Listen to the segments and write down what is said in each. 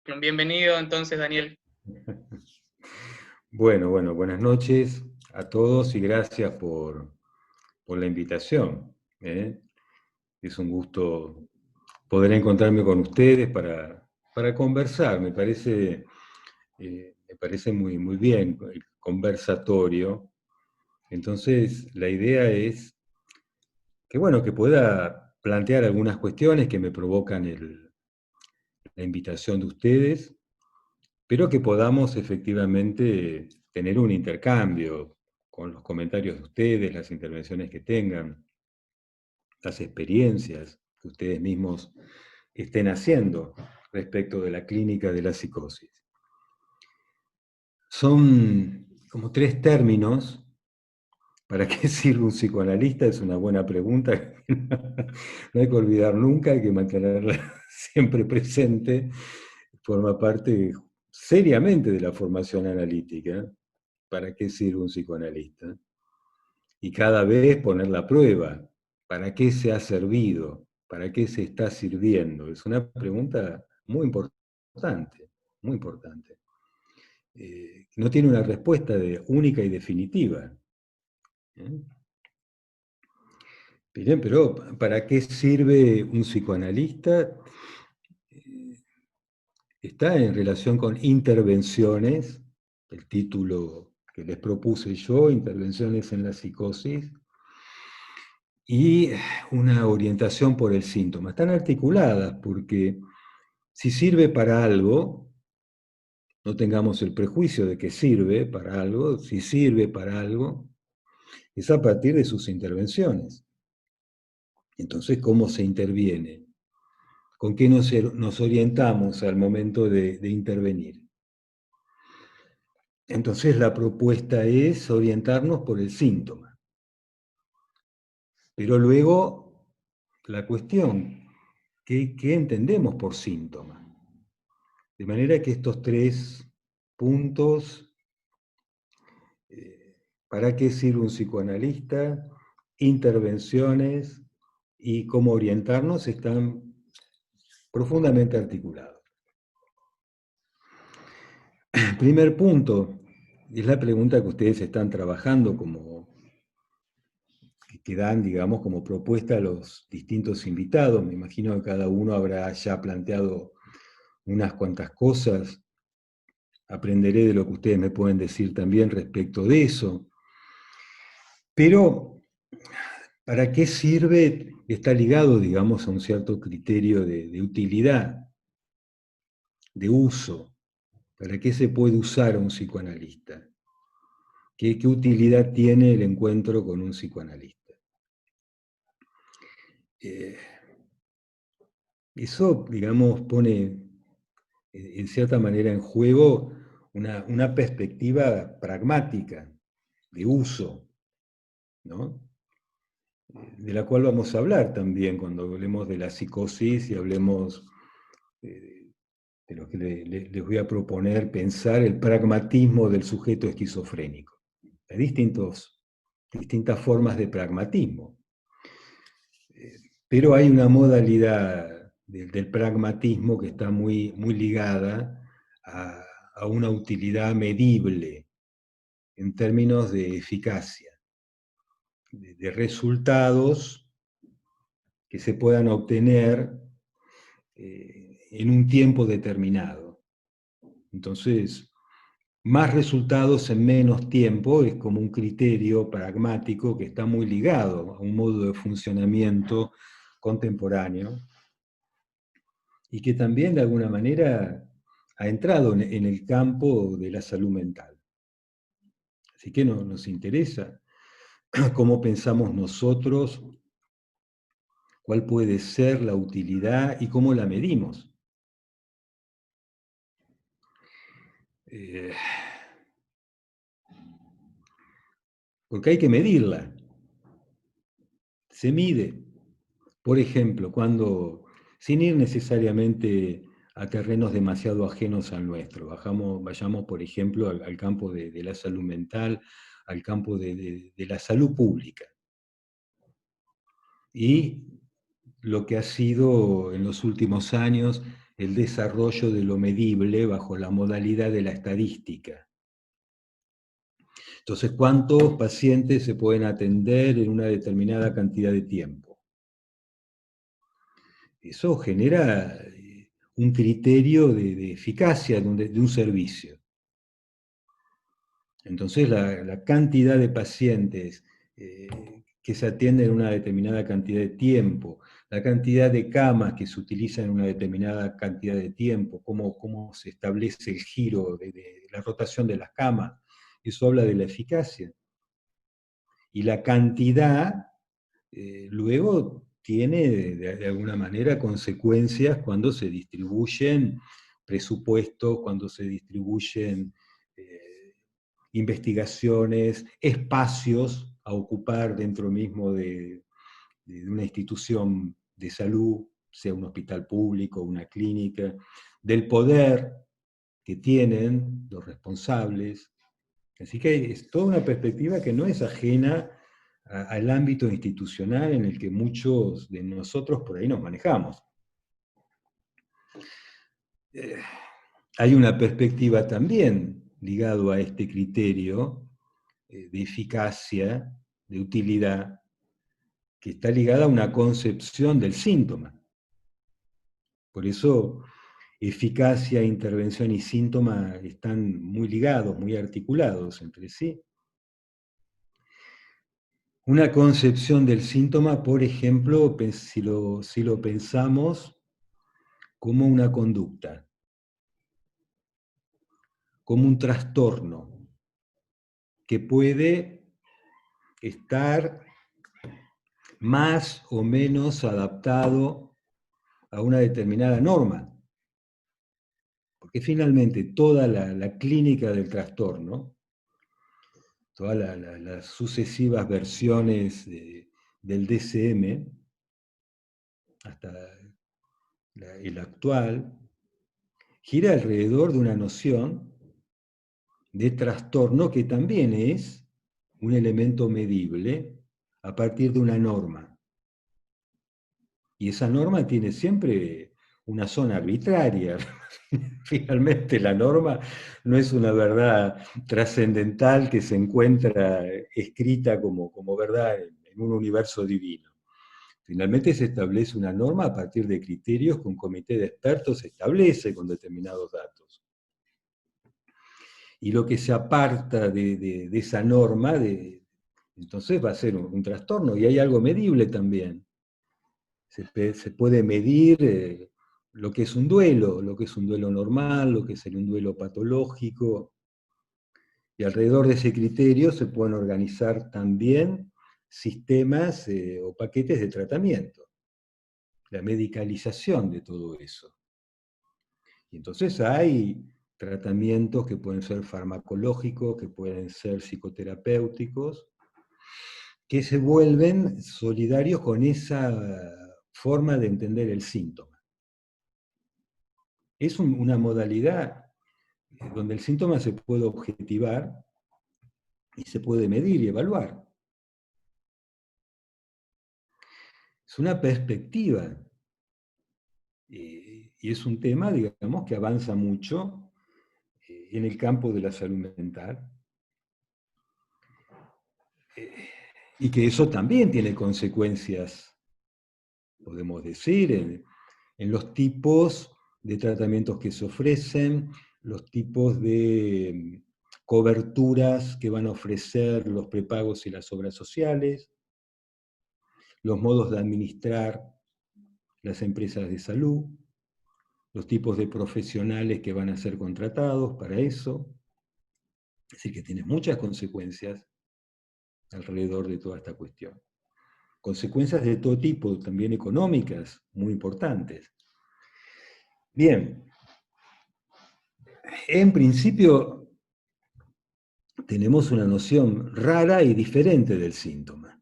Bienvenido entonces, Daniel. Bueno, buenas noches a todos y gracias por la invitación. ¿eh? Es un gusto poder encontrarme con ustedes para conversar. Me parece muy bien el conversatorio. Entonces, la idea es que pueda plantear algunas cuestiones que me provocan la invitación de ustedes, pero que podamos efectivamente tener un intercambio con los comentarios de ustedes, las intervenciones que tengan, las experiencias que ustedes mismos estén haciendo respecto de la clínica de la psicosis. Son como tres términos. ¿Para qué sirve un psicoanalista? Es una buena pregunta. No hay que olvidar nunca, hay que mantenerla siempre presente. Forma parte seriamente de la formación analítica. ¿Para qué sirve un psicoanalista? Y cada vez poner la prueba. ¿Para qué se ha servido? ¿Para qué se está sirviendo? Es una pregunta muy importante, muy importante. No tiene una respuesta única y definitiva. ¿eh? Bien, pero ¿para qué sirve un psicoanalista? Eh, Está en relación con intervenciones, el título que les propuse yo, Intervenciones en la psicosis, y una orientación por el síntoma. Están articuladas porque si sirve para algo, no tengamos el prejuicio de que sirve para algo, si sirve para algo, es a partir de sus intervenciones. Entonces, ¿cómo se interviene? ¿Con qué nos orientamos al momento de intervenir? Entonces, la propuesta es orientarnos por el síntoma. Pero luego, la cuestión, ¿qué entendemos por síntoma? De manera que estos tres puntos, ¿para qué sirve un psicoanalista? Intervenciones y cómo orientarnos están profundamente articulados. El primer punto es la pregunta que ustedes están trabajando que dan, digamos, como propuesta a los distintos invitados. Me imagino que cada uno habrá ya planteado unas cuantas cosas. Aprenderé de lo que ustedes me pueden decir también respecto de eso. Pero, ¿para qué sirve? Está ligado, digamos, a un cierto criterio de utilidad, de uso. ¿Para qué se puede usar a un psicoanalista? ¿Qué utilidad tiene el encuentro con un psicoanalista? Eh, Eso, digamos, pone en cierta manera en juego una perspectiva pragmática de uso, ¿no? De la cual vamos a hablar también cuando hablemos de la psicosis y hablemos de lo que les voy a proponer, pensar el pragmatismo del sujeto esquizofrénico. Hay distintas formas de pragmatismo, pero hay una modalidad del pragmatismo que está muy ligada a una utilidad medible en términos de eficacia, de resultados que se puedan obtener en un tiempo determinado. Entonces, más resultados en menos tiempo es como un criterio pragmático que está muy ligado a un modo de funcionamiento contemporáneo y que también de alguna manera ha entrado en el campo de la salud mental. Así que nos interesa cómo pensamos nosotros, cuál puede ser la utilidad y cómo la medimos. Eh, Porque hay que medirla. Se mide. Por ejemplo, sin ir necesariamente a terrenos demasiado ajenos al nuestro, vayamos, por ejemplo, al campo de la salud mental, al campo de la salud pública. Y lo que ha sido en los últimos años el desarrollo de lo medible bajo la modalidad de la estadística. Entonces, ¿cuántos pacientes se pueden atender en una determinada cantidad de tiempo? Eso genera un criterio de eficacia de un servicio. Entonces, la cantidad de pacientes que se atienden en una determinada cantidad de tiempo, la cantidad de camas que se utilizan en una determinada cantidad de tiempo, cómo se establece el giro de la rotación de las camas, eso habla de la eficacia. Y la cantidad, luego tiene de alguna manera consecuencias cuando se distribuyen presupuestos, cuando se distribuyen investigaciones, espacios a ocupar dentro mismo de una institución de salud, sea un hospital público, una clínica, del poder que tienen los responsables. Así que es toda una perspectiva que no es ajena al ámbito institucional en el que muchos de nosotros por ahí nos manejamos. Hay una perspectiva también ligado a este criterio de eficacia, de utilidad, que está ligada a una concepción del síntoma. Por eso, eficacia, intervención y síntoma están muy ligados, muy articulados entre sí. Una concepción del síntoma, por ejemplo, si lo pensamos como una conducta, como un trastorno que puede estar más o menos adaptado a una determinada norma. Porque finalmente toda la clínica del trastorno, todas las sucesivas versiones del DSM, hasta el actual, gira alrededor de una noción de trastorno que también es un elemento medible a partir de una norma. Y esa norma tiene siempre una zona arbitraria. Finalmente la norma no es una verdad trascendental que se encuentra escrita como verdad en un universo divino. Finalmente se establece una norma a partir de criterios que un comité de expertos establece con determinados datos. Y lo que se aparta de esa norma, entonces va a ser un trastorno. Y hay algo medible también. Se puede medir lo que es un duelo normal, lo que sería un duelo patológico. Y alrededor de ese criterio se pueden organizar también sistemas o paquetes de tratamiento. La medicalización de todo eso. Y entonces hay tratamientos que pueden ser farmacológicos, que pueden ser psicoterapéuticos, que se vuelven solidarios con esa forma de entender el síntoma. Es una modalidad donde el síntoma se puede objetivar y se puede medir y evaluar. Es una perspectiva y es un tema, digamos, que avanza mucho en el campo de la salud mental. Y que eso también tiene consecuencias, podemos decir, en los tipos de tratamientos que se ofrecen, los tipos de coberturas que van a ofrecer los prepagos y las obras sociales, los modos de administrar las empresas de salud, los tipos de profesionales que van a ser contratados para eso. Es decir, que tiene muchas consecuencias alrededor de toda esta cuestión. Consecuencias de todo tipo, también económicas, muy importantes. Bien, en principio tenemos una noción rara y diferente del síntoma.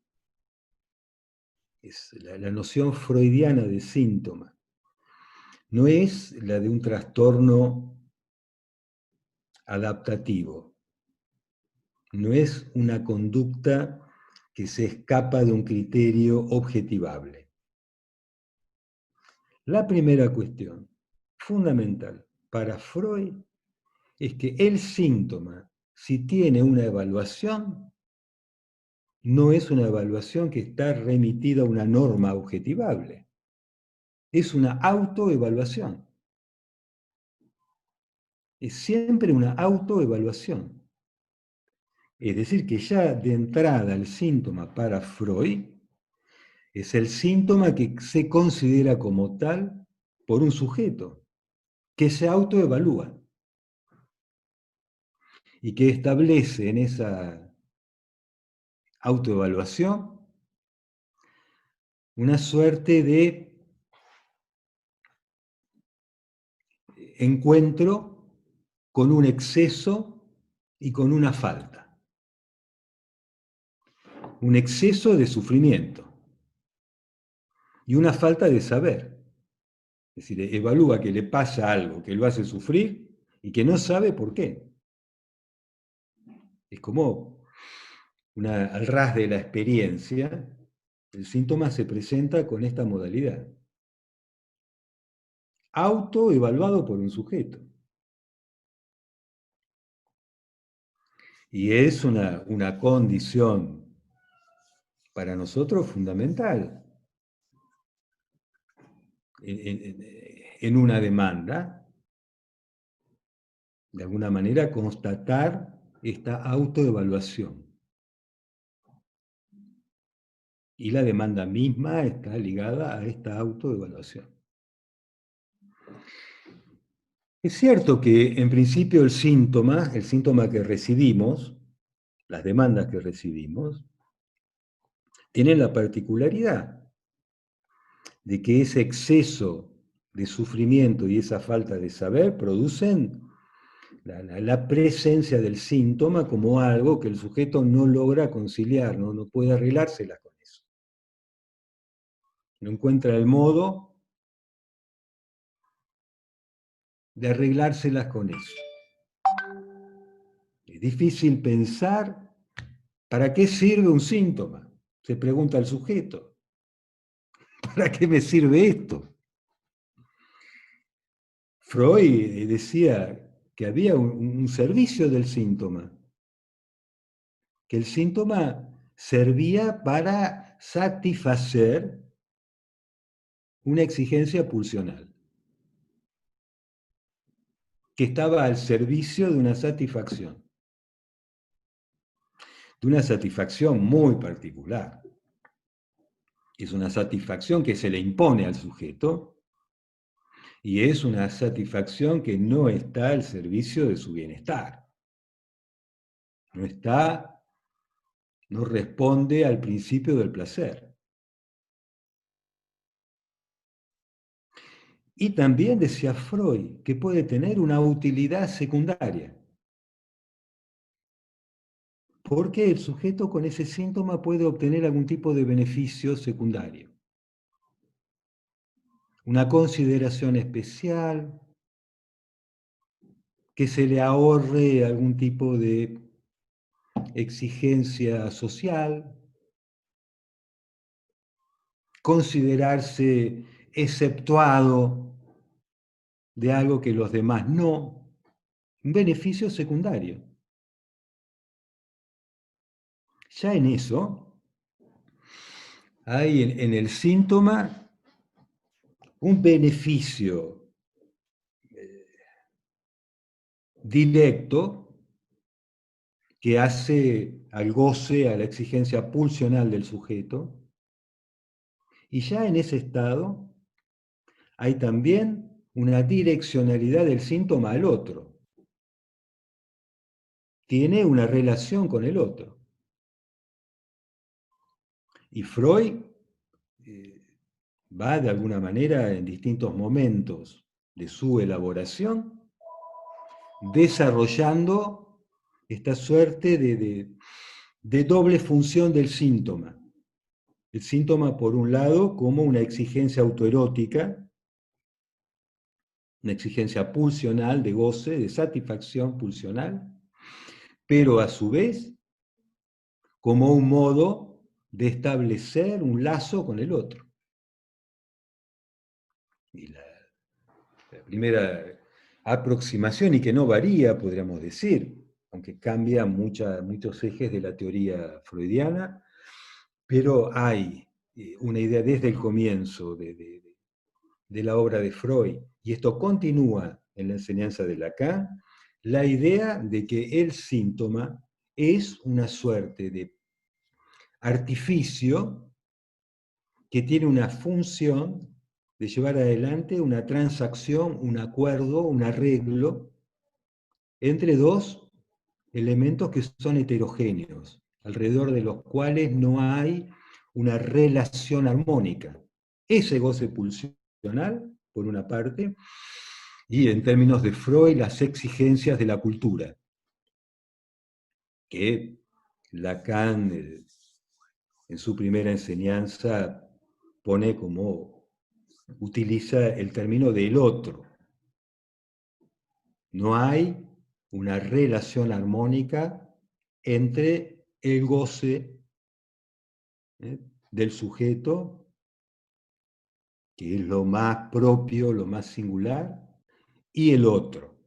Es la noción freudiana de síntoma. No es la de un trastorno adaptativo. No es una conducta que se escapa de un criterio objetivable. La primera cuestión, fundamental para Freud es que el síntoma, si tiene una evaluación, no es una evaluación que está remitida a una norma objetivable. Es una autoevaluación. Es siempre una autoevaluación. Es decir, que ya de entrada el síntoma para Freud es el síntoma que se considera como tal por un sujeto, que se autoevalúa y que establece en esa autoevaluación una suerte de encuentro con un exceso y con una falta. Un exceso de sufrimiento y una falta de saber. Es decir, evalúa que le pasa algo que lo hace sufrir y que no sabe por qué. Es como al ras de la experiencia, el síntoma se presenta con esta modalidad. Autoevaluado por un sujeto. Y es una condición para nosotros fundamental en una demanda, de alguna manera constatar esta autoevaluación. Y la demanda misma está ligada a esta autoevaluación. Es cierto que en principio el síntoma que recibimos, las demandas que recibimos, tienen la particularidad de que ese exceso de sufrimiento y esa falta de saber producen la presencia del síntoma como algo que el sujeto no logra conciliar, no puede arreglársela con eso. No encuentra el modo de arreglárselas con eso. Es difícil pensar para qué sirve un síntoma, se pregunta el sujeto. ¿Para qué me sirve esto? Freud decía que había un servicio del síntoma, que el síntoma servía para satisfacer una exigencia pulsional, que estaba al servicio de una satisfacción muy particular. Es una satisfacción que se le impone al sujeto y es una satisfacción que no está al servicio de su bienestar. No responde al principio del placer. Y también decía Freud que puede tener una utilidad secundaria, porque el sujeto con ese síntoma puede obtener algún tipo de beneficio secundario. Una consideración especial, que se le ahorre algún tipo de exigencia social, considerarse exceptuado de algo que los demás no, un beneficio secundario. Ya en eso hay en el síntoma un beneficio directo que hace al goce, a la exigencia pulsional del sujeto, y ya en ese estado hay también una direccionalidad del síntoma al otro. Tiene una relación con el otro. Y Freud va de alguna manera en distintos momentos de su elaboración desarrollando esta suerte de doble función del síntoma. El síntoma, por un lado, como una exigencia autoerótica, una exigencia pulsional de goce, de satisfacción pulsional, pero a su vez como un modo de establecer un lazo con el otro. Y primera aproximación y que no varía, podríamos decir, aunque cambia muchos ejes de la teoría freudiana, pero hay una idea desde el comienzo de la obra de Freud, y esto continúa en la enseñanza de Lacan, la idea de que el síntoma es una suerte de artificio que tiene una función de llevar adelante una transacción, un acuerdo, un arreglo entre dos elementos que son heterogéneos, alrededor de los cuales no hay una relación armónica. Ese goce pulsional, por una parte, y en términos de Freud, las exigencias de la cultura, que Lacan, en su primera enseñanza, pone como, utiliza el término del otro. No hay una relación armónica entre el goce del sujeto, que es lo más propio, lo más singular, y el otro.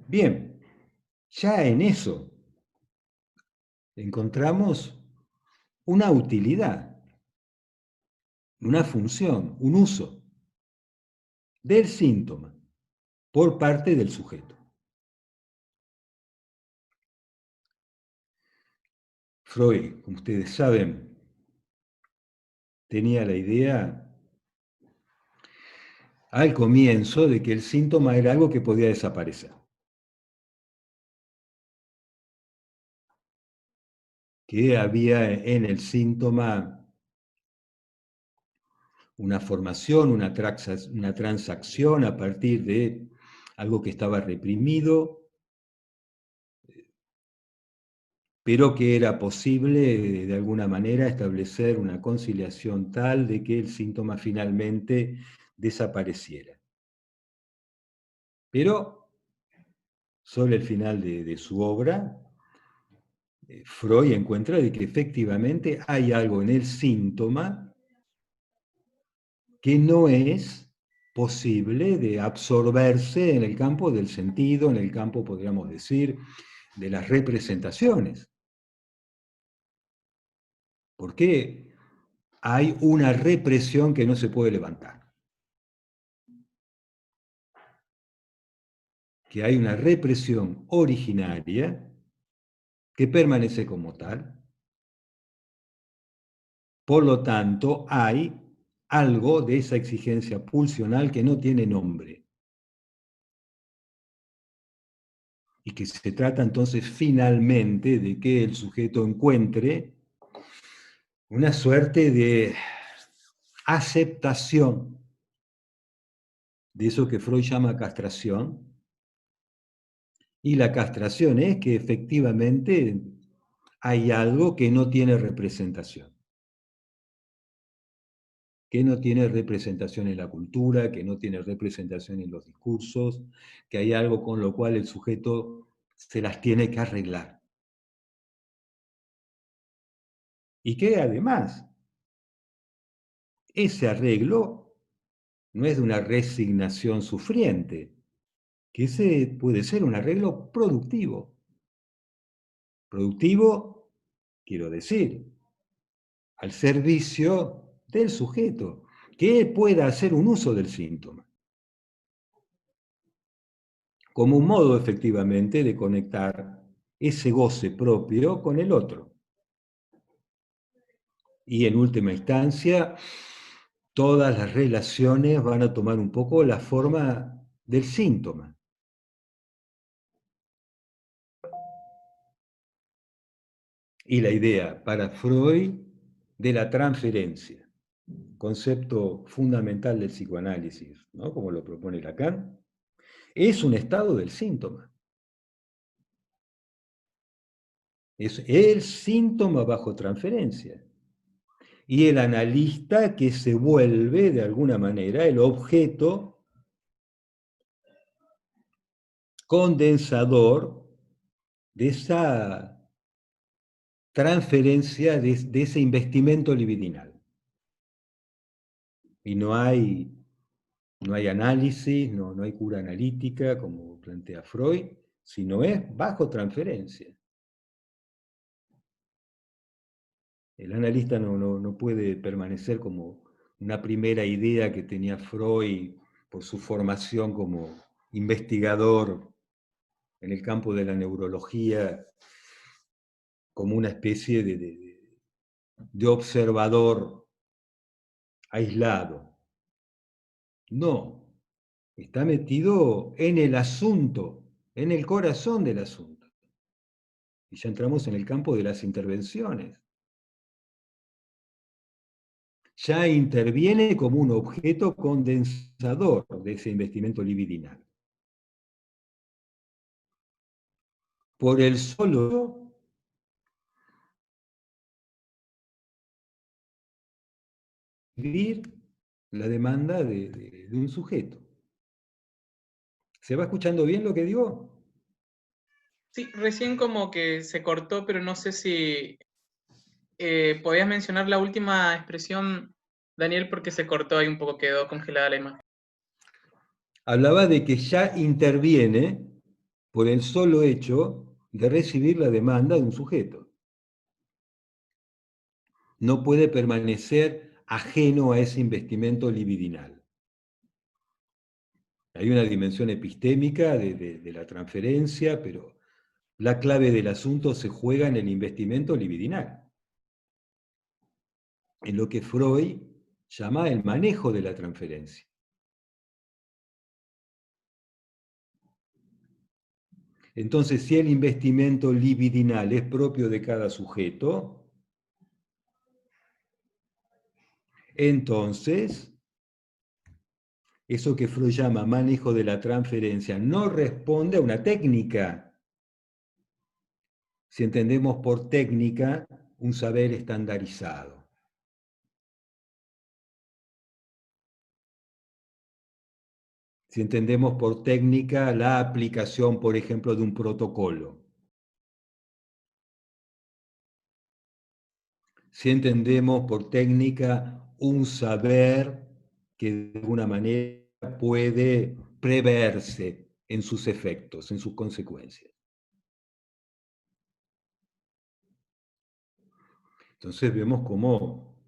Bien, ya en eso encontramos una utilidad, una función, un uso del síntoma por parte del sujeto. Freud, como ustedes saben, tenía la idea al comienzo de que el síntoma era algo que podía desaparecer. Que había en el síntoma una formación, una transacción a partir de algo que estaba reprimido, pero que era posible de alguna manera establecer una conciliación tal de que el síntoma finalmente desapareciera. Pero sobre el final de su obra, Freud encuentra de que efectivamente hay algo en el síntoma que no es posible de absorberse en el campo del sentido, en el campo, podríamos decir, de las representaciones. Porque hay una represión que no se puede levantar. Que hay una represión originaria que permanece como tal. Por lo tanto, hay algo de esa exigencia pulsional que no tiene nombre. Y que se trata entonces finalmente de que el sujeto encuentre una suerte de aceptación de eso que Freud llama castración. Y la castración es que efectivamente hay algo que no tiene representación. Que no tiene representación en la cultura, que no tiene representación en los discursos, que hay algo con lo cual el sujeto se las tiene que arreglar. Y que además, ese arreglo no es de una resignación sufriente, que ese puede ser un arreglo productivo. Productivo, quiero decir, al servicio del sujeto, que pueda hacer un uso del síntoma, como un modo efectivamente de conectar ese goce propio con el otro. Y en última instancia, todas las relaciones van a tomar un poco la forma del síntoma. Y la idea para Freud de la transferencia, concepto fundamental del psicoanálisis, ¿no? Como lo propone Lacan, es un estado del síntoma. Es el síntoma bajo transferencia. Y el analista que se vuelve, de alguna manera, el objeto condensador de esa transferencia, de ese investimento libidinal. Y no hay análisis, no hay cura analítica, como plantea Freud, sino es bajo transferencia. El analista no puede permanecer como una primera idea que tenía Freud por su formación como investigador en el campo de la neurología, como una especie de observador aislado. No, está metido en el asunto, en el corazón del asunto. Y ya entramos en el campo de las intervenciones. Ya interviene como un objeto condensador de ese investimento libidinal. Por el solo vivir la demanda de un sujeto. ¿Se va escuchando bien lo que digo? Sí, recién como que se cortó, pero no sé si podías mencionar la última expresión, Daniel, porque se cortó ahí un poco, quedó congelada la imagen. Hablaba de que ya interviene por el solo hecho de recibir la demanda de un sujeto. No puede permanecer ajeno a ese investimento libidinal. Hay una dimensión epistémica de la transferencia, pero la clave del asunto se juega en el investimento libidinal, en lo que Freud llama el manejo de la transferencia. Entonces, si el investimento libidinal es propio de cada sujeto, entonces eso que Freud llama manejo de la transferencia no responde a una técnica. Si entendemos por técnica un saber estandarizado. Si entendemos por técnica la aplicación, por ejemplo, de un protocolo. Si entendemos por técnica un saber que de alguna manera puede preverse en sus efectos, en sus consecuencias. Entonces vemos cómo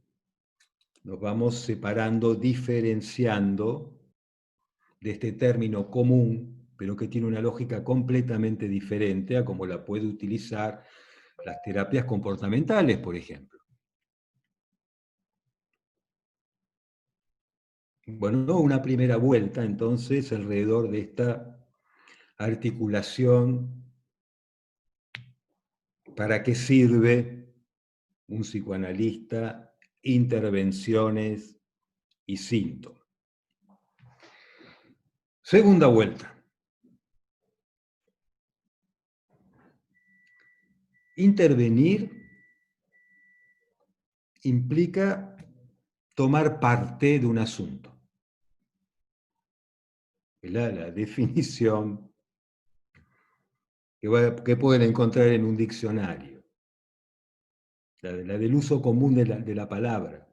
nos vamos separando, diferenciando de este término común, pero que tiene una lógica completamente diferente a como la puede utilizar las terapias comportamentales, por ejemplo. Bueno, una primera vuelta entonces alrededor de esta articulación, para qué sirve un psicoanalista, intervenciones y síntomas. Segunda vuelta. Intervenir implica tomar parte de un asunto. Es la definición que pueden encontrar en un diccionario, la del uso común de la palabra.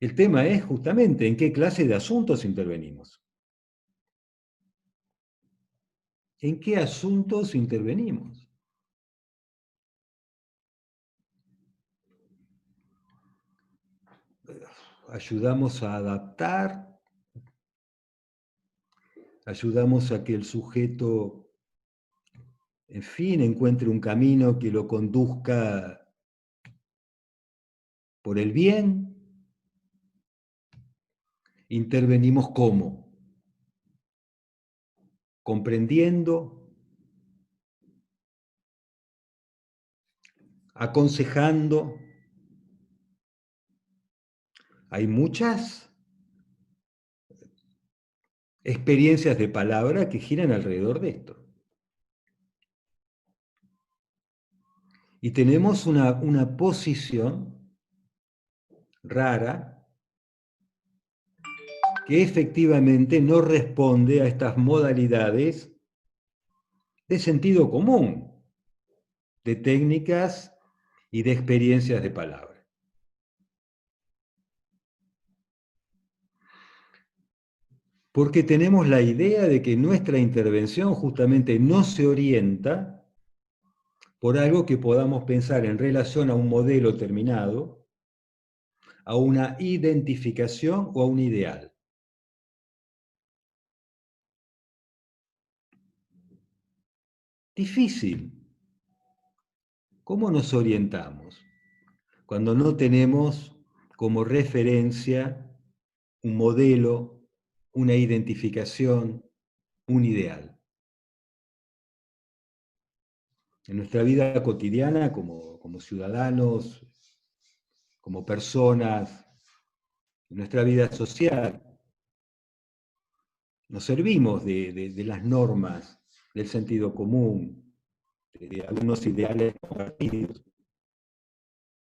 El tema es justamente en qué clase de asuntos intervenimos. ¿En qué asuntos intervenimos? Ayudamos a adaptar, ayudamos a que el sujeto, en fin, encuentre un camino que lo conduzca por el bien. Intervenimos ¿cómo? Comprendiendo, aconsejando. Hay muchas experiencias de palabra que giran alrededor de esto. Y tenemos una posición rara que efectivamente no responde a estas modalidades de sentido común, de técnicas y de experiencias de palabra. porque tenemos la idea de que nuestra intervención justamente no se orienta por algo que podamos pensar en relación a un modelo terminado, a una identificación o a un ideal. Difícil. ¿Cómo nos orientamos? Cuando no tenemos como referencia un modelo, una identificación, un ideal. En nuestra vida cotidiana, como ciudadanos, como personas, en nuestra vida social, nos servimos de las normas, del sentido común, de algunos ideales compartidos.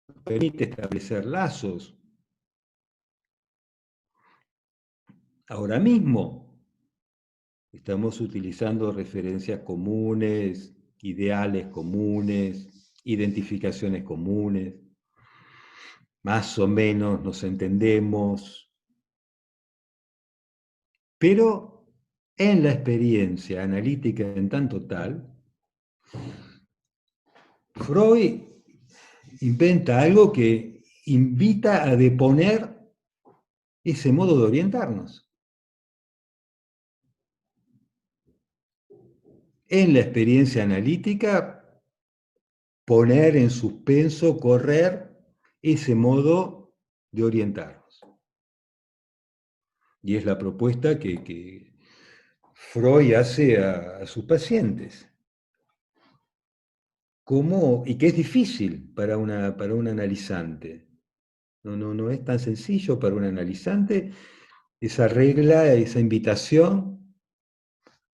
Nos permite establecer lazos. Ahora mismo estamos utilizando referencias comunes, ideales comunes, identificaciones comunes. Más o menos nos entendemos, pero en la experiencia analítica en tanto tal, Freud inventa algo que invita a deponer ese modo de orientarnos. En la experiencia analítica, poner en suspenso, correr ese modo de orientarnos. Y es la propuesta que Freud hace a sus pacientes. ¿Cómo? Y que es difícil para un analizante. No es tan sencillo para un analizante esa regla, esa invitación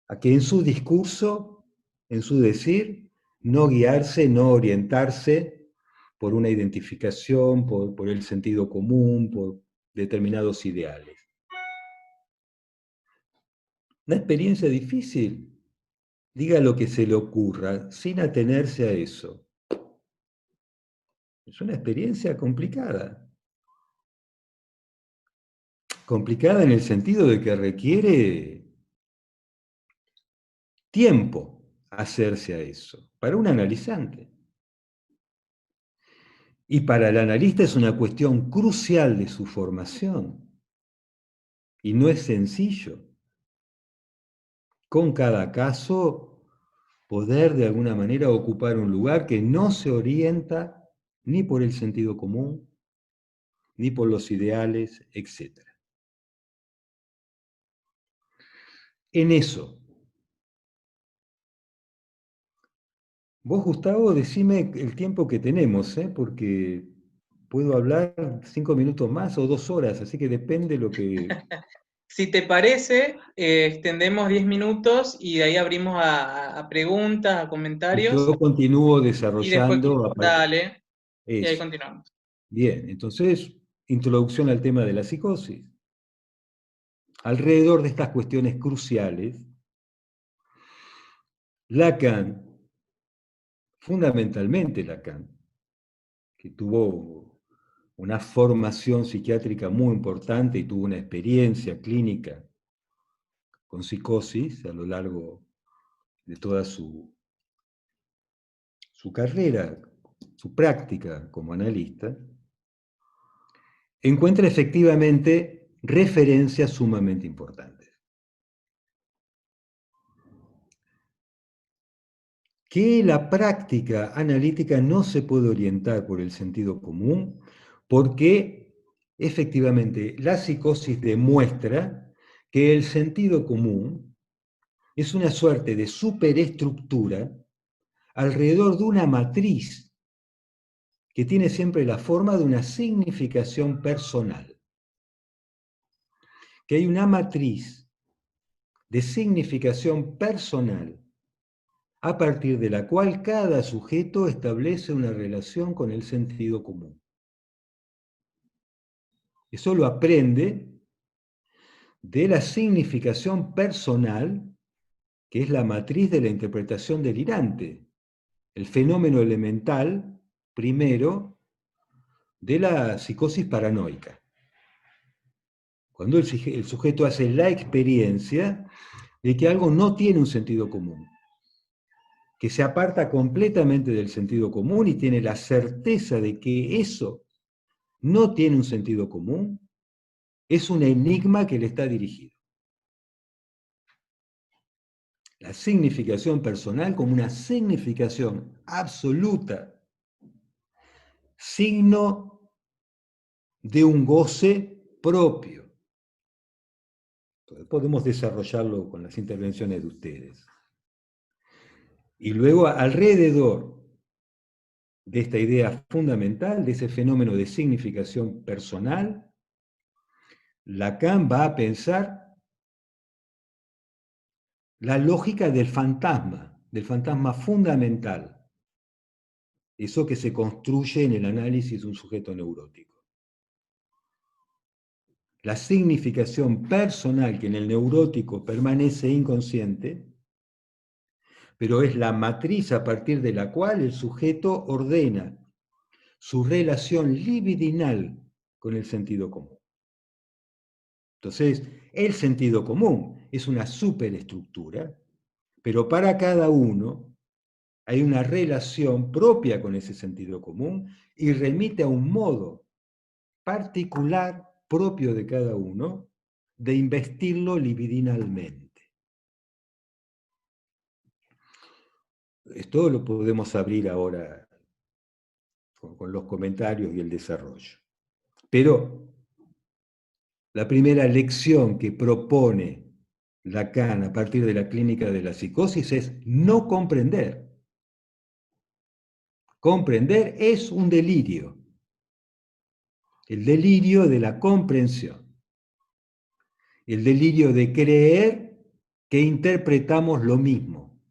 a que en su discurso, en su decir, no guiarse, no orientarse por una identificación, por el sentido común, por determinados ideales. Una experiencia difícil, diga lo que se le ocurra, sin atenerse a eso. Es una experiencia complicada. Complicada en el sentido de que requiere tiempo hacerse a eso, para un analizante. Y para el analista es una cuestión crucial de su formación. Y no es sencillo. Con cada caso, poder de alguna manera ocupar un lugar que no se orienta ni por el sentido común, ni por los ideales, etc. En eso, vos, Gustavo, decime el tiempo que tenemos, porque puedo hablar 5 minutos más o 2 horas, así que depende lo que... Si te parece, extendemos 10 minutos y de ahí abrimos a preguntas, a Y comentarios yo continúo y después, desarrollando dale, y ahí eso. continuamos. Bien, entonces, introducción al tema de la psicosis. Alrededor de estas cuestiones cruciales, Lacan, fundamentalmente Lacan, que tuvo una formación psiquiátrica muy importante y tuvo una experiencia clínica con psicosis a lo largo de toda su carrera, su práctica como analista, encuentra efectivamente referencias sumamente importantes. Que la práctica analítica no se puede orientar por el sentido común porque efectivamente la psicosis demuestra que el sentido común es una suerte de superestructura alrededor de una matriz que tiene siempre la forma de una significación personal. Que hay una matriz de significación personal a partir de la cual cada sujeto establece una relación con el sentido común. Eso lo aprende de la significación personal, que es la matriz de la interpretación delirante, el fenómeno elemental, primero, de la psicosis paranoica. Cuando el sujeto hace la experiencia de que algo no tiene un sentido común, que se aparta completamente del sentido común y tiene la certeza de que eso no tiene un sentido común, es un enigma que le está dirigido. La significación personal como una significación absoluta, signo de un goce propio. Podemos desarrollarlo con las intervenciones de ustedes. Y luego, alrededor de esta idea fundamental, de ese fenómeno de significación personal, Lacan va a pensar la lógica del fantasma fundamental, eso que se construye en el análisis de un sujeto neurótico. La significación personal que en el neurótico permanece inconsciente, pero es la matriz a partir de la cual el sujeto ordena su relación libidinal con el sentido común. Entonces, el sentido común es una superestructura, pero para cada uno hay una relación propia con ese sentido común y remite a un modo particular propio de cada uno de investirlo libidinalmente. Esto lo podemos abrir ahora con los comentarios y el desarrollo. Pero la primera lección que propone Lacan a partir de la clínica de la psicosis es no comprender. Comprender es un delirio, el delirio de la comprensión, el delirio de creer que interpretamos lo mismo.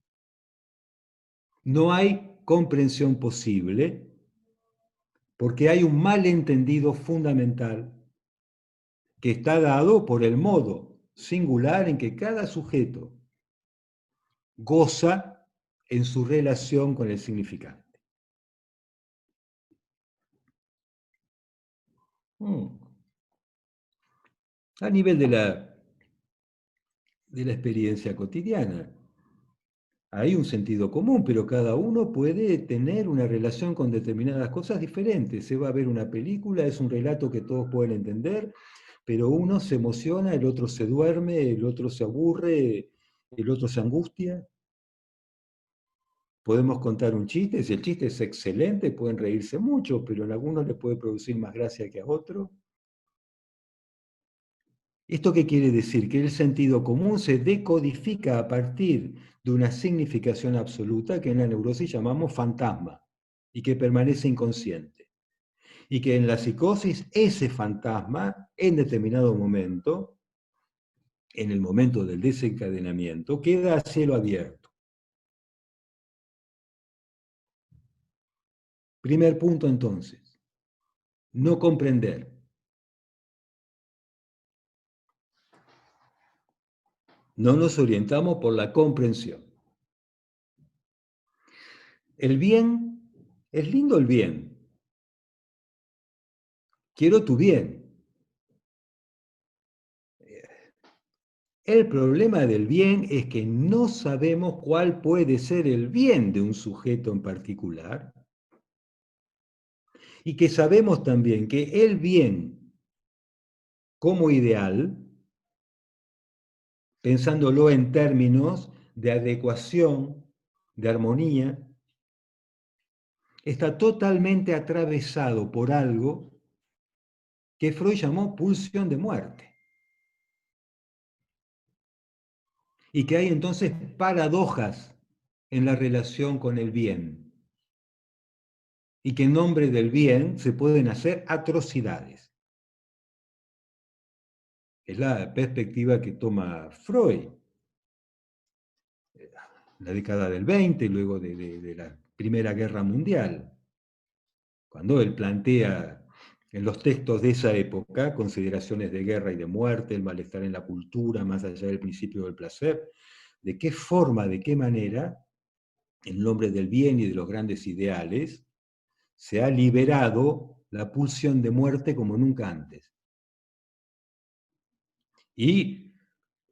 No hay comprensión posible porque hay un malentendido fundamental que está dado por el modo singular en que cada sujeto goza en su relación con el significante. A nivel de la experiencia cotidiana, hay un sentido común, pero cada uno puede tener una relación con determinadas cosas diferentes. Se va a ver una película, es un relato que todos pueden entender, pero uno se emociona, el otro se duerme, el otro se aburre, el otro se angustia. Podemos contar un chiste, si el chiste es excelente, pueden reírse mucho, pero en algunos les puede producir más gracia que a otros. ¿Esto qué quiere decir? Que el sentido común se decodifica a partir de una significación absoluta que en la neurosis llamamos fantasma y que permanece inconsciente. Y que en la psicosis ese fantasma, en determinado momento, en el momento del desencadenamiento, queda a cielo abierto. Primer punto entonces, no comprender. No nos orientamos por la comprensión. El bien, es lindo el bien. Quiero tu bien. El problema del bien es que no sabemos cuál puede ser el bien de un sujeto en particular y que sabemos también que el bien como ideal, pensándolo en términos de adecuación, de armonía, está totalmente atravesado por algo que Freud llamó pulsión de muerte. Y que hay entonces paradojas en la relación con el bien. Y que en nombre del bien se pueden hacer atrocidades. Es la perspectiva que toma Freud. La década del 20, luego de la Primera Guerra Mundial, cuando él plantea en los textos de esa época consideraciones de guerra y de muerte, el malestar en la cultura, más allá del principio del placer, de qué forma, de qué manera, en nombre del bien y de los grandes ideales, se ha liberado la pulsión de muerte como nunca antes. Y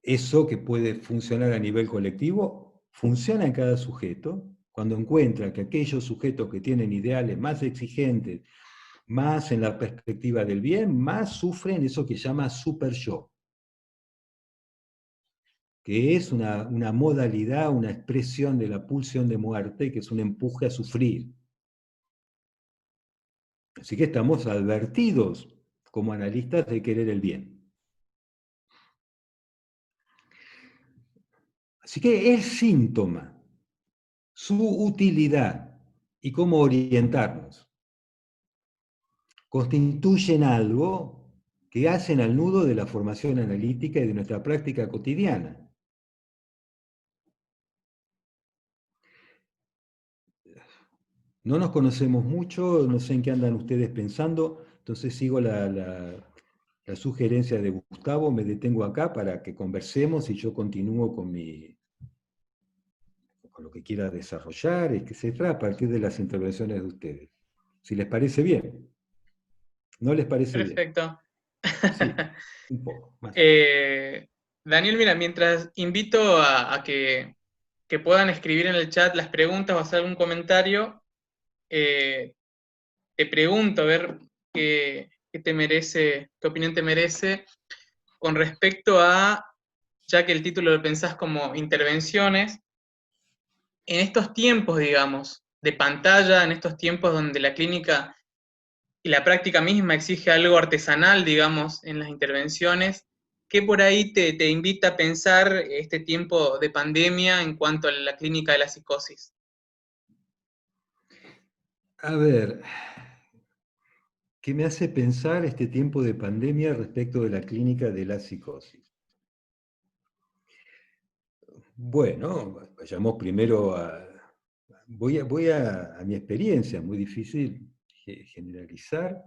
eso que puede funcionar a nivel colectivo, funciona en cada sujeto, cuando encuentra que aquellos sujetos que tienen ideales más exigentes, más en la perspectiva del bien, más sufren eso que llama super yo, que es una modalidad, una expresión de la pulsión de muerte, que es un empuje a sufrir. Así que estamos advertidos como analistas de querer el bien. Así que el síntoma, su utilidad y cómo orientarnos, constituyen algo que hacen al nudo de la formación analítica y de nuestra práctica cotidiana. No nos conocemos mucho, no sé en qué andan ustedes pensando, entonces sigo la sugerencia de Gustavo, me detengo acá para que conversemos y yo continúo con lo que quiera desarrollar, etcétera, a partir de las intervenciones de ustedes. Si les parece bien. ¿No les parece bien? Perfecto. Sí, un poco más. Daniel, mira, mientras invito a que puedan escribir en el chat las preguntas o hacer algún comentario, eh, te pregunto a ver qué te merece, qué opinión te merece con respecto a, ya que el título lo pensás como intervenciones, en estos tiempos, digamos, de pantalla, en estos tiempos donde la clínica y la práctica misma exige algo artesanal, digamos, en las intervenciones, ¿qué por ahí te invita a pensar este tiempo de pandemia en cuanto a la clínica de la psicosis? A ver, ¿qué me hace pensar este tiempo de pandemia respecto de la clínica de la psicosis? Bueno, vayamos primero a... Voy a mi experiencia, muy difícil generalizar.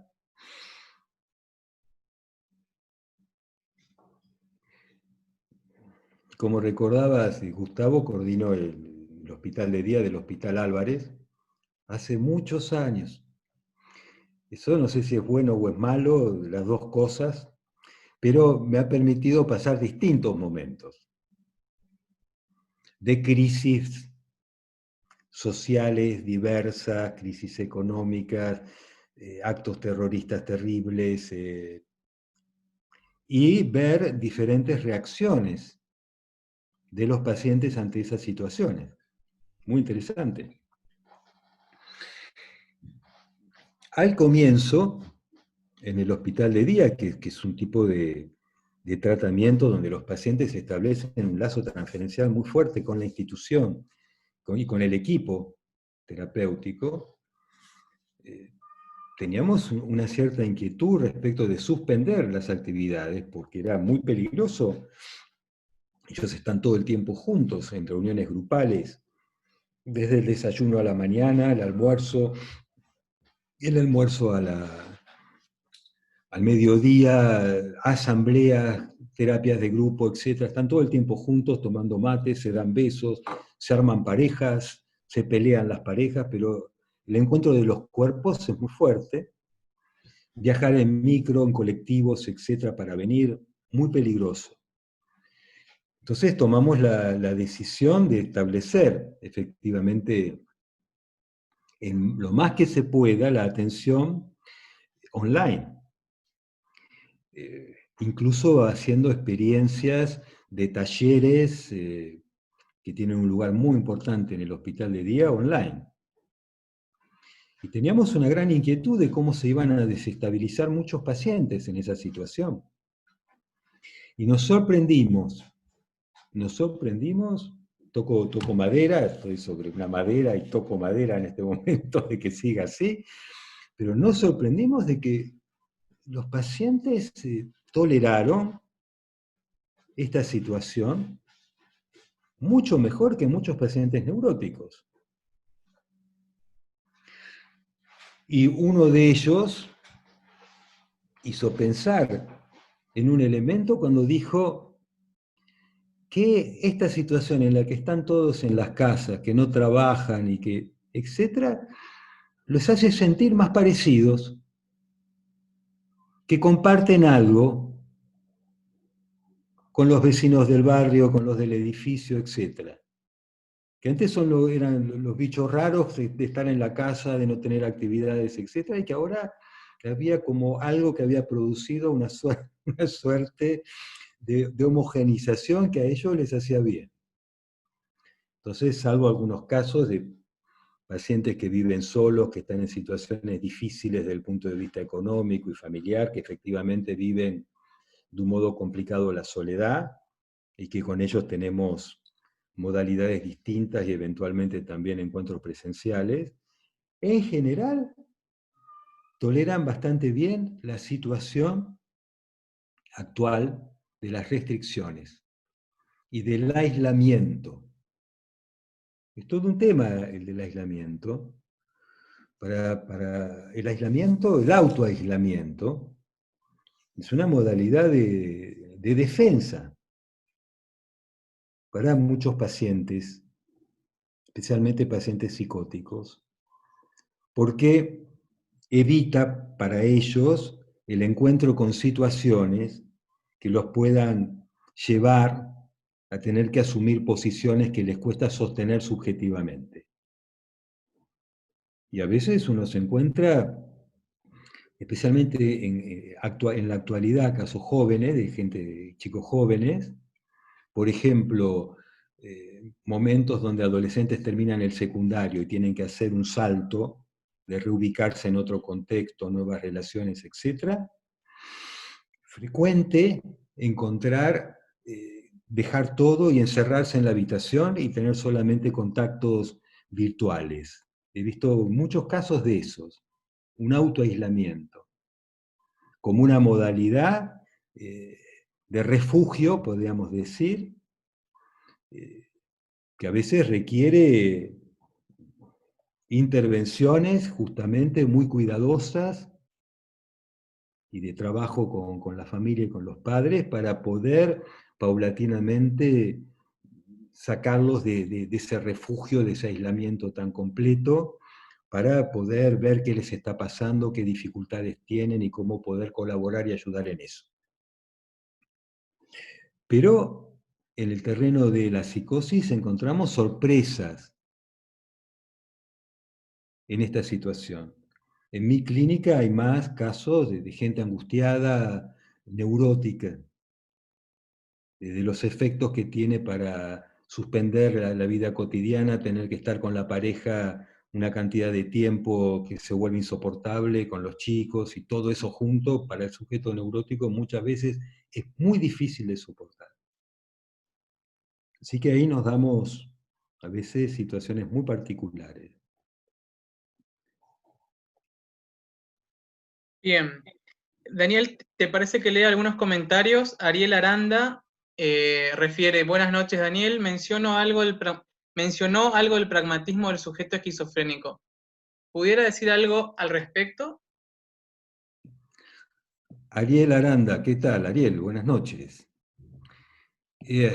Como recordabas, Gustavo coordinó el hospital de día del Hospital Álvarez hace muchos años. Eso no sé si es bueno o es malo, las dos cosas, pero me ha permitido pasar distintos momentos de crisis sociales diversas, crisis económicas, actos terroristas terribles, y ver diferentes reacciones de los pacientes ante esas situaciones. Muy interesante. Al comienzo, en el hospital de día, que es un tipo de tratamiento donde los pacientes establecen un lazo transferencial muy fuerte con la institución y con el equipo terapéutico, teníamos una cierta inquietud respecto de suspender las actividades, porque era muy peligroso. Ellos están todo el tiempo juntos en reuniones grupales, desde el desayuno a la mañana, el almuerzo al mediodía, asambleas, terapias de grupo, etcétera. Están todo el tiempo juntos tomando mates, se dan besos, se arman parejas, se pelean las parejas, pero el encuentro de los cuerpos es muy fuerte. Viajar en micro, en colectivos, etcétera, para venir, muy peligroso. Entonces tomamos la decisión de establecer efectivamente en lo más que se pueda la atención online. Incluso haciendo experiencias de talleres que tienen un lugar muy importante en el hospital de día online. Y teníamos una gran inquietud de cómo se iban a desestabilizar muchos pacientes en esa situación. Y nos sorprendimos, toco madera, estoy sobre una madera y toco madera en este momento de que siga así, pero nos sorprendimos de que los pacientes toleraron esta situación mucho mejor que muchos pacientes neuróticos. Y uno de ellos hizo pensar en un elemento cuando dijo que esta situación en la que están todos en las casas, que no trabajan y que, etcétera, los hace sentir más parecidos, que comparten algo, con los vecinos del barrio, con los del edificio, etc. Que antes eran los bichos raros de estar en la casa, de no tener actividades, etc. Y que ahora había como algo que había producido una suerte de homogenización que a ellos les hacía bien. Entonces, salvo algunos casos de pacientes que viven solos, que están en situaciones difíciles desde el punto de vista económico y familiar, que efectivamente viven de un modo complicado la soledad, y que con ellos tenemos modalidades distintas y eventualmente también encuentros presenciales, en general toleran bastante bien la situación actual de las restricciones y del aislamiento. Es todo un tema el del aislamiento. Para el aislamiento, el autoaislamiento, es una modalidad de defensa para muchos pacientes, especialmente pacientes psicóticos, porque evita para ellos el encuentro con situaciones que los puedan llevar a tener que asumir posiciones que les cuesta sostener subjetivamente. Y a veces uno se encuentra, especialmente en la actualidad, casos jóvenes, de gente, de chicos jóvenes, por ejemplo, momentos donde adolescentes terminan el secundario y tienen que hacer un salto de reubicarse en otro contexto, nuevas relaciones, etc. Frecuente encontrar, dejar todo y encerrarse en la habitación y tener solamente contactos virtuales. He visto muchos casos de esos, un autoaislamiento, como una modalidad de refugio, podríamos decir, que a veces requiere intervenciones justamente muy cuidadosas y de trabajo con la familia y con los padres para poder paulatinamente sacarlos de ese refugio, de ese aislamiento tan completo, para poder ver qué les está pasando, qué dificultades tienen y cómo poder colaborar y ayudar en eso. Pero en el terreno de la psicosis encontramos sorpresas en esta situación. En mi clínica hay más casos de gente angustiada, neurótica, de los efectos que tiene para suspender la vida cotidiana, tener que estar con la pareja una cantidad de tiempo que se vuelve insoportable con los chicos y todo eso junto para el sujeto neurótico muchas veces es muy difícil de soportar. Así que ahí nos damos a veces situaciones muy particulares. Bien. Daniel, ¿te parece que lea algunos comentarios? Ariel Aranda refiere, buenas noches Daniel, mencionó algo del pragmatismo del sujeto esquizofrénico. ¿Pudiera decir algo al respecto? Ariel Aranda, ¿qué tal? Ariel, buenas noches. ¿De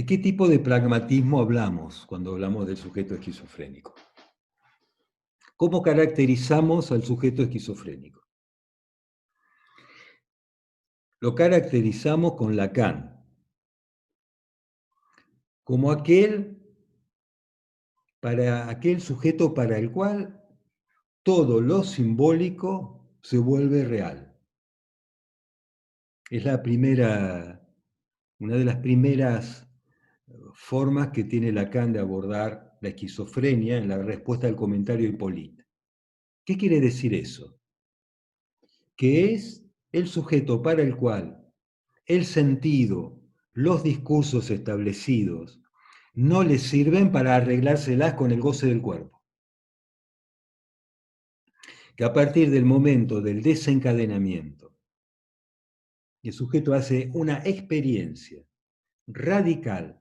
qué tipo de pragmatismo hablamos cuando hablamos del sujeto esquizofrénico? ¿Cómo caracterizamos al sujeto esquizofrénico? Lo caracterizamos con Lacan, como aquel sujeto para el cual todo lo simbólico se vuelve real. Es una de las primeras formas que tiene Lacan de abordar la esquizofrenia en la respuesta al comentario de Hippolyte. ¿Qué quiere decir eso? Que es el sujeto para el cual el sentido, los discursos establecidos, no le sirven para arreglárselas con el goce del cuerpo. Que a partir del momento del desencadenamiento, el sujeto hace una experiencia radical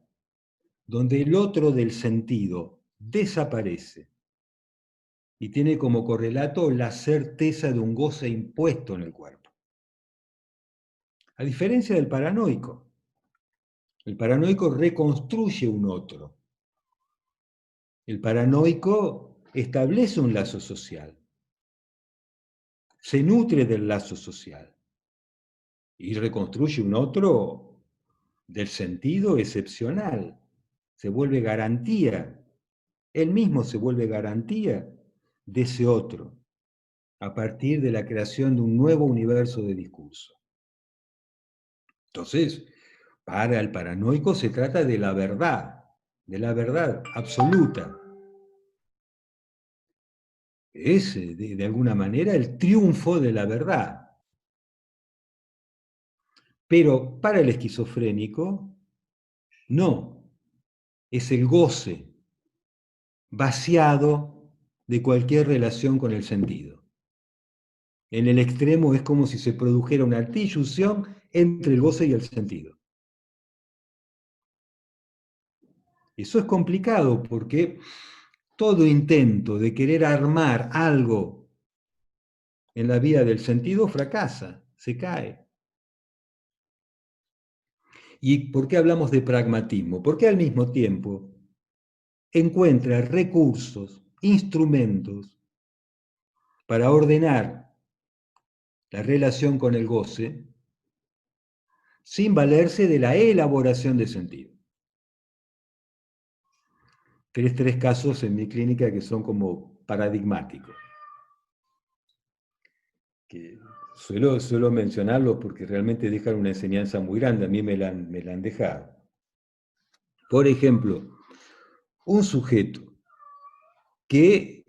donde el otro del sentido desaparece y tiene como correlato la certeza de un goce impuesto en el cuerpo. A diferencia del paranoico, el paranoico reconstruye un otro. El paranoico establece un lazo social, se nutre del lazo social, y reconstruye un otro del sentido excepcional. Se vuelve garantía, él mismo se vuelve garantía de ese otro, a partir de la creación de un nuevo universo de discurso. Entonces, para el paranoico se trata de la verdad absoluta. Es, de alguna manera, el triunfo de la verdad. Pero para el esquizofrénico, no. Es el goce vaciado de cualquier relación con el sentido. En el extremo es como si se produjera una disyunción entre el goce y el sentido. Eso es complicado porque todo intento de querer armar algo en la vía del sentido fracasa, se cae. ¿Y por qué hablamos de pragmatismo? Porque al mismo tiempo encuentra recursos, instrumentos para ordenar la relación con el goce sin valerse de la elaboración de sentido. Tres casos en mi clínica que son como paradigmáticos. Que suelo mencionarlos porque realmente dejan una enseñanza muy grande, a mí me la han dejado. Por ejemplo, un sujeto que,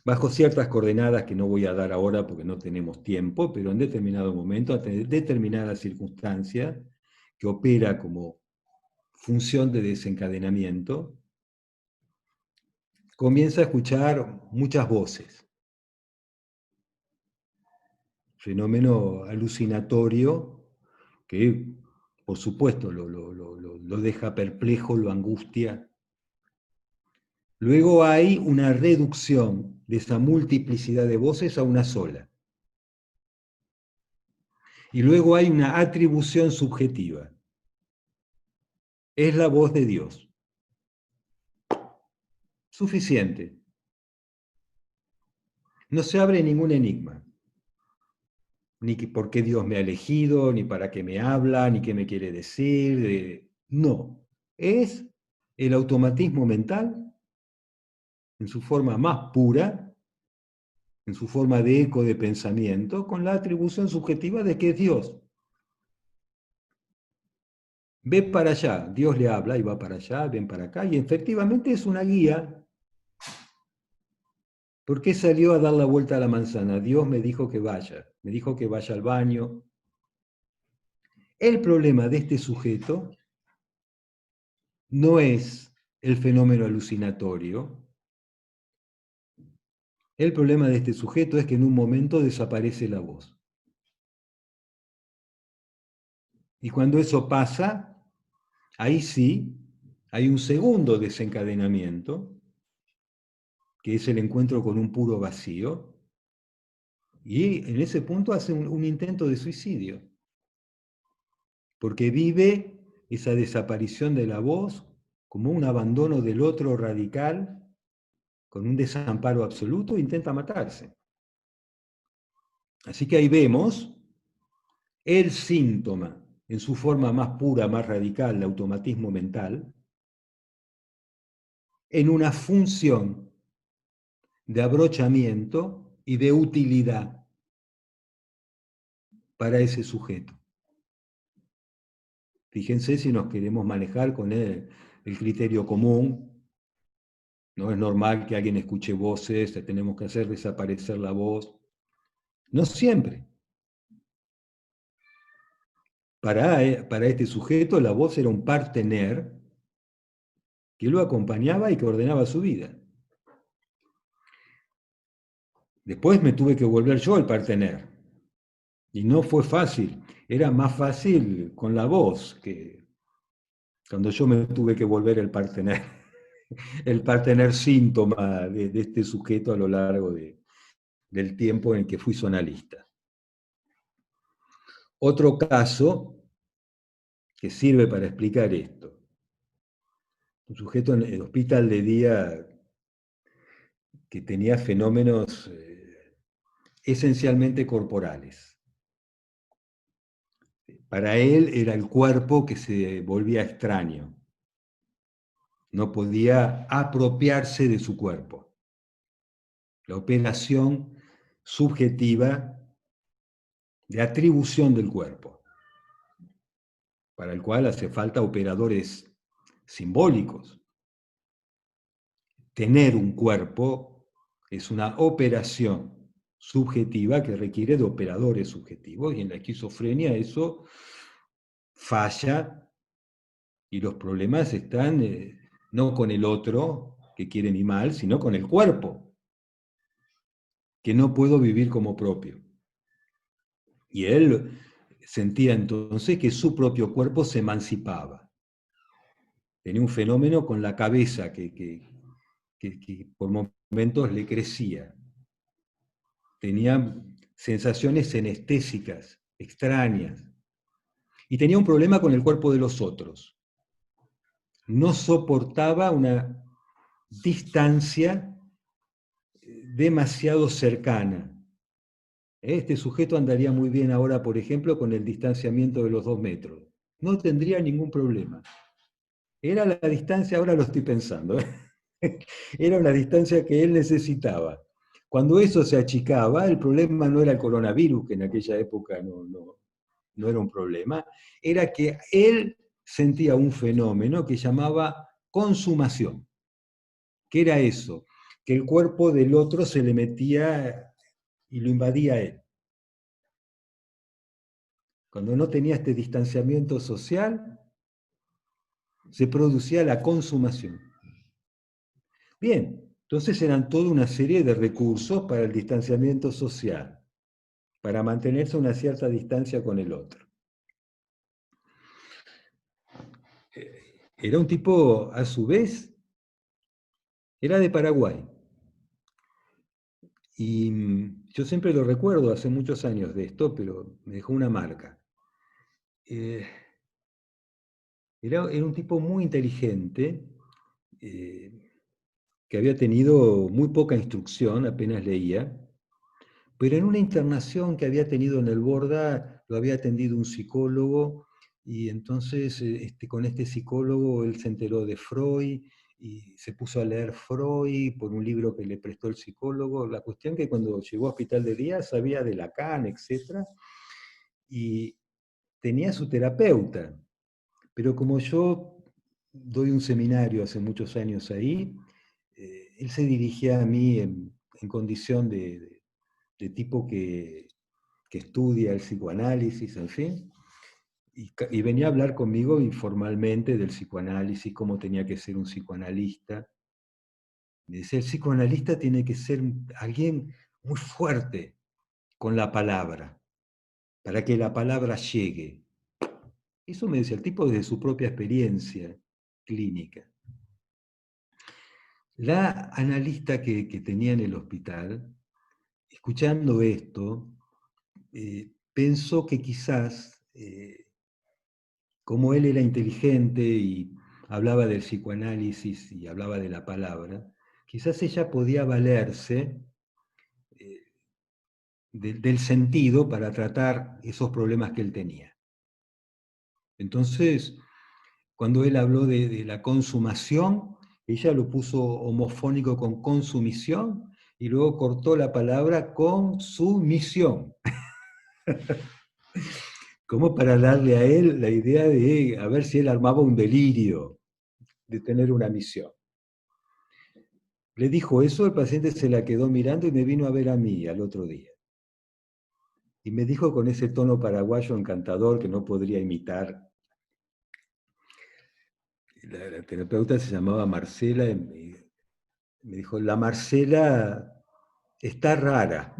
bajo ciertas coordenadas que no voy a dar ahora porque no tenemos tiempo, pero en determinado momento, ante determinada circunstancia, que opera como función de desencadenamiento, comienza a escuchar muchas voces. Fenómeno alucinatorio que, por supuesto, lo deja perplejo, lo angustia. Luego hay una reducción de esa multiplicidad de voces a una sola. Y luego hay una atribución subjetiva. Es la voz de Dios. Suficiente. No se abre ningún enigma. Ni por qué Dios me ha elegido, ni para qué me habla, ni qué me quiere decir. No. Es el automatismo mental en su forma más pura, en su forma de eco de pensamiento, con la atribución subjetiva de que es Dios. Ve para allá, Dios le habla y va para allá, ven para acá, y efectivamente es una guía. ¿Por qué salió a dar la vuelta a la manzana? Dios me dijo que vaya al baño. El problema de este sujeto no es el fenómeno alucinatorio. El problema de este sujeto es que en un momento desaparece la voz. Y cuando eso pasa, ahí sí hay un segundo desencadenamiento, que es el encuentro con un puro vacío, y en ese punto hace un intento de suicidio, porque vive esa desaparición de la voz como un abandono del otro radical, con un desamparo absoluto, e intenta matarse. Así que ahí vemos el síntoma, en su forma más pura, más radical, de automatismo mental, en una función de abrochamiento y de utilidad para ese sujeto. Fíjense si nos queremos manejar con el criterio común. No es normal que alguien escuche voces, tenemos que hacer desaparecer la voz. No siempre. Para este sujeto la voz era un partener que lo acompañaba y que ordenaba su vida. Después me tuve que volver yo el partener. Y no fue fácil. Era más fácil con la voz que cuando yo me tuve que volver el partener. El partener síntoma de este sujeto a lo largo del tiempo en que fui sonalista. Otro caso que sirve para explicar esto. Un sujeto en el hospital de día que tenía fenómenos esencialmente corporales. Para él era el cuerpo que se volvía extraño. No podía apropiarse de su cuerpo. La operación subjetiva de atribución del cuerpo, para el cual hace falta operadores simbólicos. Tener un cuerpo es una operación subjetiva que requiere de operadores subjetivos, y en la esquizofrenia eso falla, y los problemas están no con el otro que quiere mi mal, sino con el cuerpo, que no puedo vivir como propio. Y él sentía entonces que su propio cuerpo se emancipaba. Tenía un fenómeno con la cabeza que por momentos le crecía. Tenía sensaciones senestésicas extrañas. Y tenía un problema con el cuerpo de los otros. No soportaba una distancia demasiado cercana. Este sujeto andaría muy bien ahora, por ejemplo, con el distanciamiento de los 2 metros. No tendría ningún problema. Era la distancia, ahora lo estoy pensando, era una distancia que él necesitaba. Cuando eso se achicaba, el problema no era el coronavirus, que en aquella época no era un problema, era que él sentía un fenómeno que llamaba consumación. ¿Qué era eso? Que el cuerpo del otro se le metía y lo invadía a él. Cuando no tenía este distanciamiento social, se producía la consumación. Bien, entonces eran toda una serie de recursos para el distanciamiento social, para mantenerse a una cierta distancia con el otro. Era un tipo, a su vez, era de Paraguay. Y yo siempre lo recuerdo, hace muchos años de esto, pero me dejó una marca. Era un tipo muy inteligente, que había tenido muy poca instrucción, apenas leía, pero en una internación que había tenido en el Borda, lo había atendido un psicólogo, y entonces con este psicólogo él se enteró de Freud, y se puso a leer Freud por un libro que le prestó el psicólogo. La cuestión que cuando llegó a Hospital de Día sabía de Lacan, etc. Y tenía su terapeuta, pero como yo doy un seminario hace muchos años ahí, él se dirigía a mí en condición de tipo que estudia el psicoanálisis, en fin, y venía a hablar conmigo informalmente del psicoanálisis, cómo tenía que ser un psicoanalista. Me decía, el psicoanalista tiene que ser alguien muy fuerte con la palabra, para que la palabra llegue. Eso me decía el tipo desde su propia experiencia clínica. La analista que tenía en el hospital, escuchando esto, pensó que quizás, como él era inteligente y hablaba del psicoanálisis y hablaba de la palabra, quizás ella podía valerse del sentido para tratar esos problemas que él tenía. Entonces, cuando él habló de la consumación, ella lo puso homofónico con consumición y luego cortó la palabra consumición, como para darle a él la idea de a ver si él armaba un delirio de tener una misión. Le dijo eso, el paciente se la quedó mirando y me vino a ver a mí al otro día. Y me dijo con ese tono paraguayo encantador que no podría imitar. La terapeuta se llamaba Marcela y me dijo, la Marcela está rara.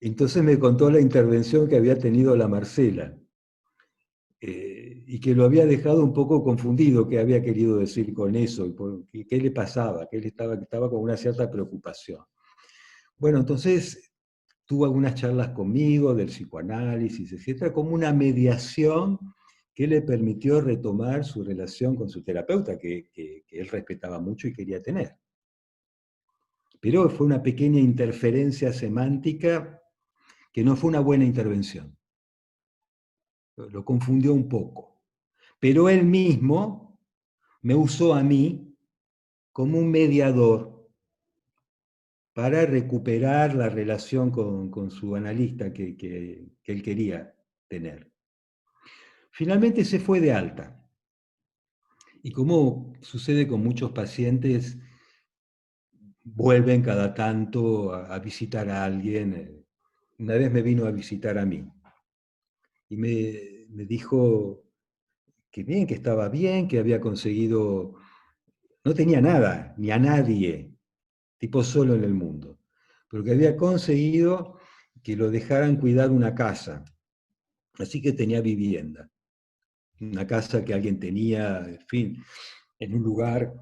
Entonces me contó la intervención que había tenido la Marcela, y que lo había dejado un poco confundido, qué había querido decir con eso, y qué le pasaba, que él estaba con una cierta preocupación. Bueno, entonces tuvo algunas charlas conmigo del psicoanálisis, etcétera, como una mediación que le permitió retomar su relación con su terapeuta, que él respetaba mucho y quería tener. Pero fue una pequeña interferencia semántica que no fue una buena intervención. lo confundió un poco. Pero él mismo me usó a mí como un mediador para recuperar la relación con su analista que él quería tener. Finalmente se fue de alta. Y como sucede con muchos pacientes, vuelven cada tanto a visitar a alguien. Una vez me vino a visitar a mí y me dijo que bien, que estaba bien, que había conseguido, no tenía nada, ni a nadie, tipo solo en el mundo, pero que había conseguido que lo dejaran cuidar una casa, así que tenía vivienda, una casa que alguien tenía, en fin, en un lugar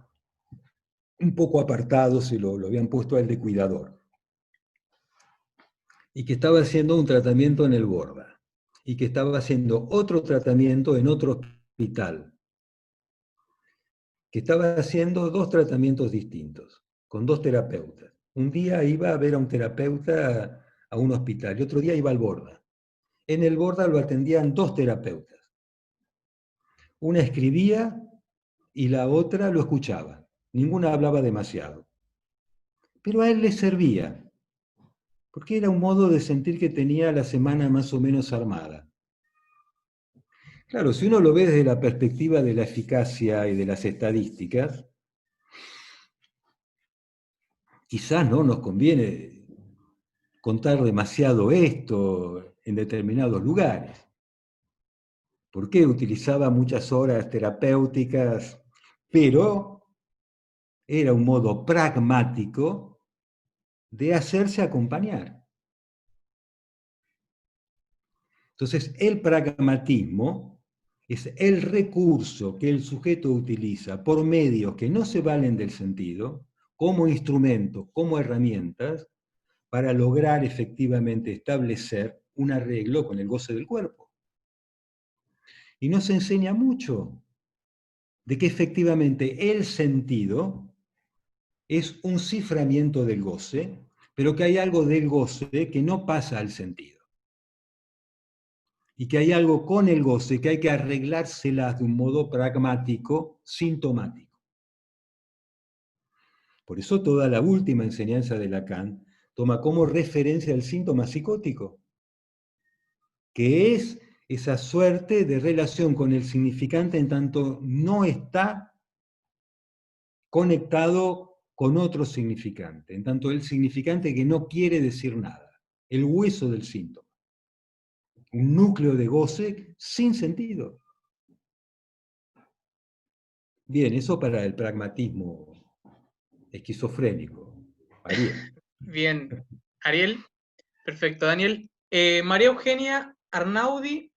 un poco apartado, lo habían puesto a él de cuidador, y que estaba haciendo un tratamiento en el Borda, y que estaba haciendo otro tratamiento en otro hospital, que estaba haciendo dos tratamientos distintos, con dos terapeutas. Un día iba a ver a un terapeuta a un hospital y otro día iba al Borda. En el Borda lo atendían dos terapeutas. Una escribía y la otra lo escuchaba. Ninguna hablaba demasiado. Pero a él le servía, porque era un modo de sentir que tenía la semana más o menos armada. Claro, si uno lo ve desde la perspectiva de la eficacia y de las estadísticas, quizás no nos conviene contar demasiado esto en determinados lugares. ¿Por qué utilizaba muchas horas terapéuticas? Pero era un modo pragmático de hacerse acompañar. Entonces, el pragmatismo es el recurso que el sujeto utiliza por medios que no se valen del sentido, como instrumentos, como herramientas, para lograr efectivamente establecer un arreglo con el goce del cuerpo. Y nos enseña mucho de que efectivamente el sentido es un ciframiento del goce, pero que hay algo del goce que no pasa al sentido. Y que hay algo con el goce que hay que arreglárselas de un modo pragmático, sintomático. Por eso toda la última enseñanza de Lacan toma como referencia el síntoma psicótico, que es esa suerte de relación con el significante en tanto no está conectado con otro significante, en tanto el significante que no quiere decir nada, el hueso del síntoma, un núcleo de goce sin sentido. Bien, eso para el pragmatismo esquizofrénico. Ariel. Bien, Ariel, perfecto, Daniel. María Eugenia Arnaudi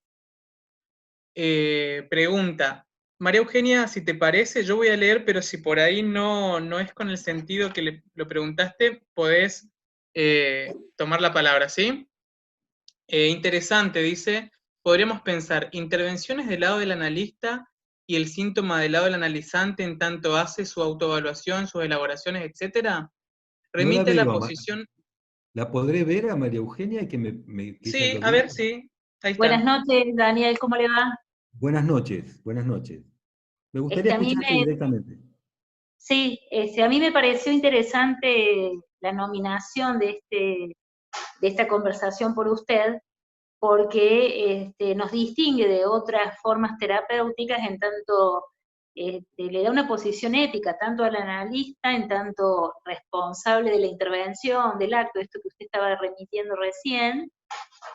pregunta, María Eugenia, si te parece, yo voy a leer, pero si por ahí no es con el sentido que lo preguntaste, podés tomar la palabra, ¿sí? Interesante, dice, podríamos pensar intervenciones del lado del analista y el síntoma del lado del analizante en tanto hace su autoevaluación, sus elaboraciones, etcétera. No la Remite a la veo, posición. ¿la podré ver a María Eugenia y que me empiece a Sí, a ver, interrumpir? sí, ahí Buenas está. noches, Daniel, ¿cómo le va? Buenas noches, buenas noches. Me gustaría A mí escucharte me, directamente. sí, a mí me pareció interesante la nominación de esta conversación por usted, porque nos distingue de otras formas terapéuticas en tanto le da una posición ética tanto al analista, en tanto responsable de la intervención, del acto, esto que usted estaba remitiendo recién,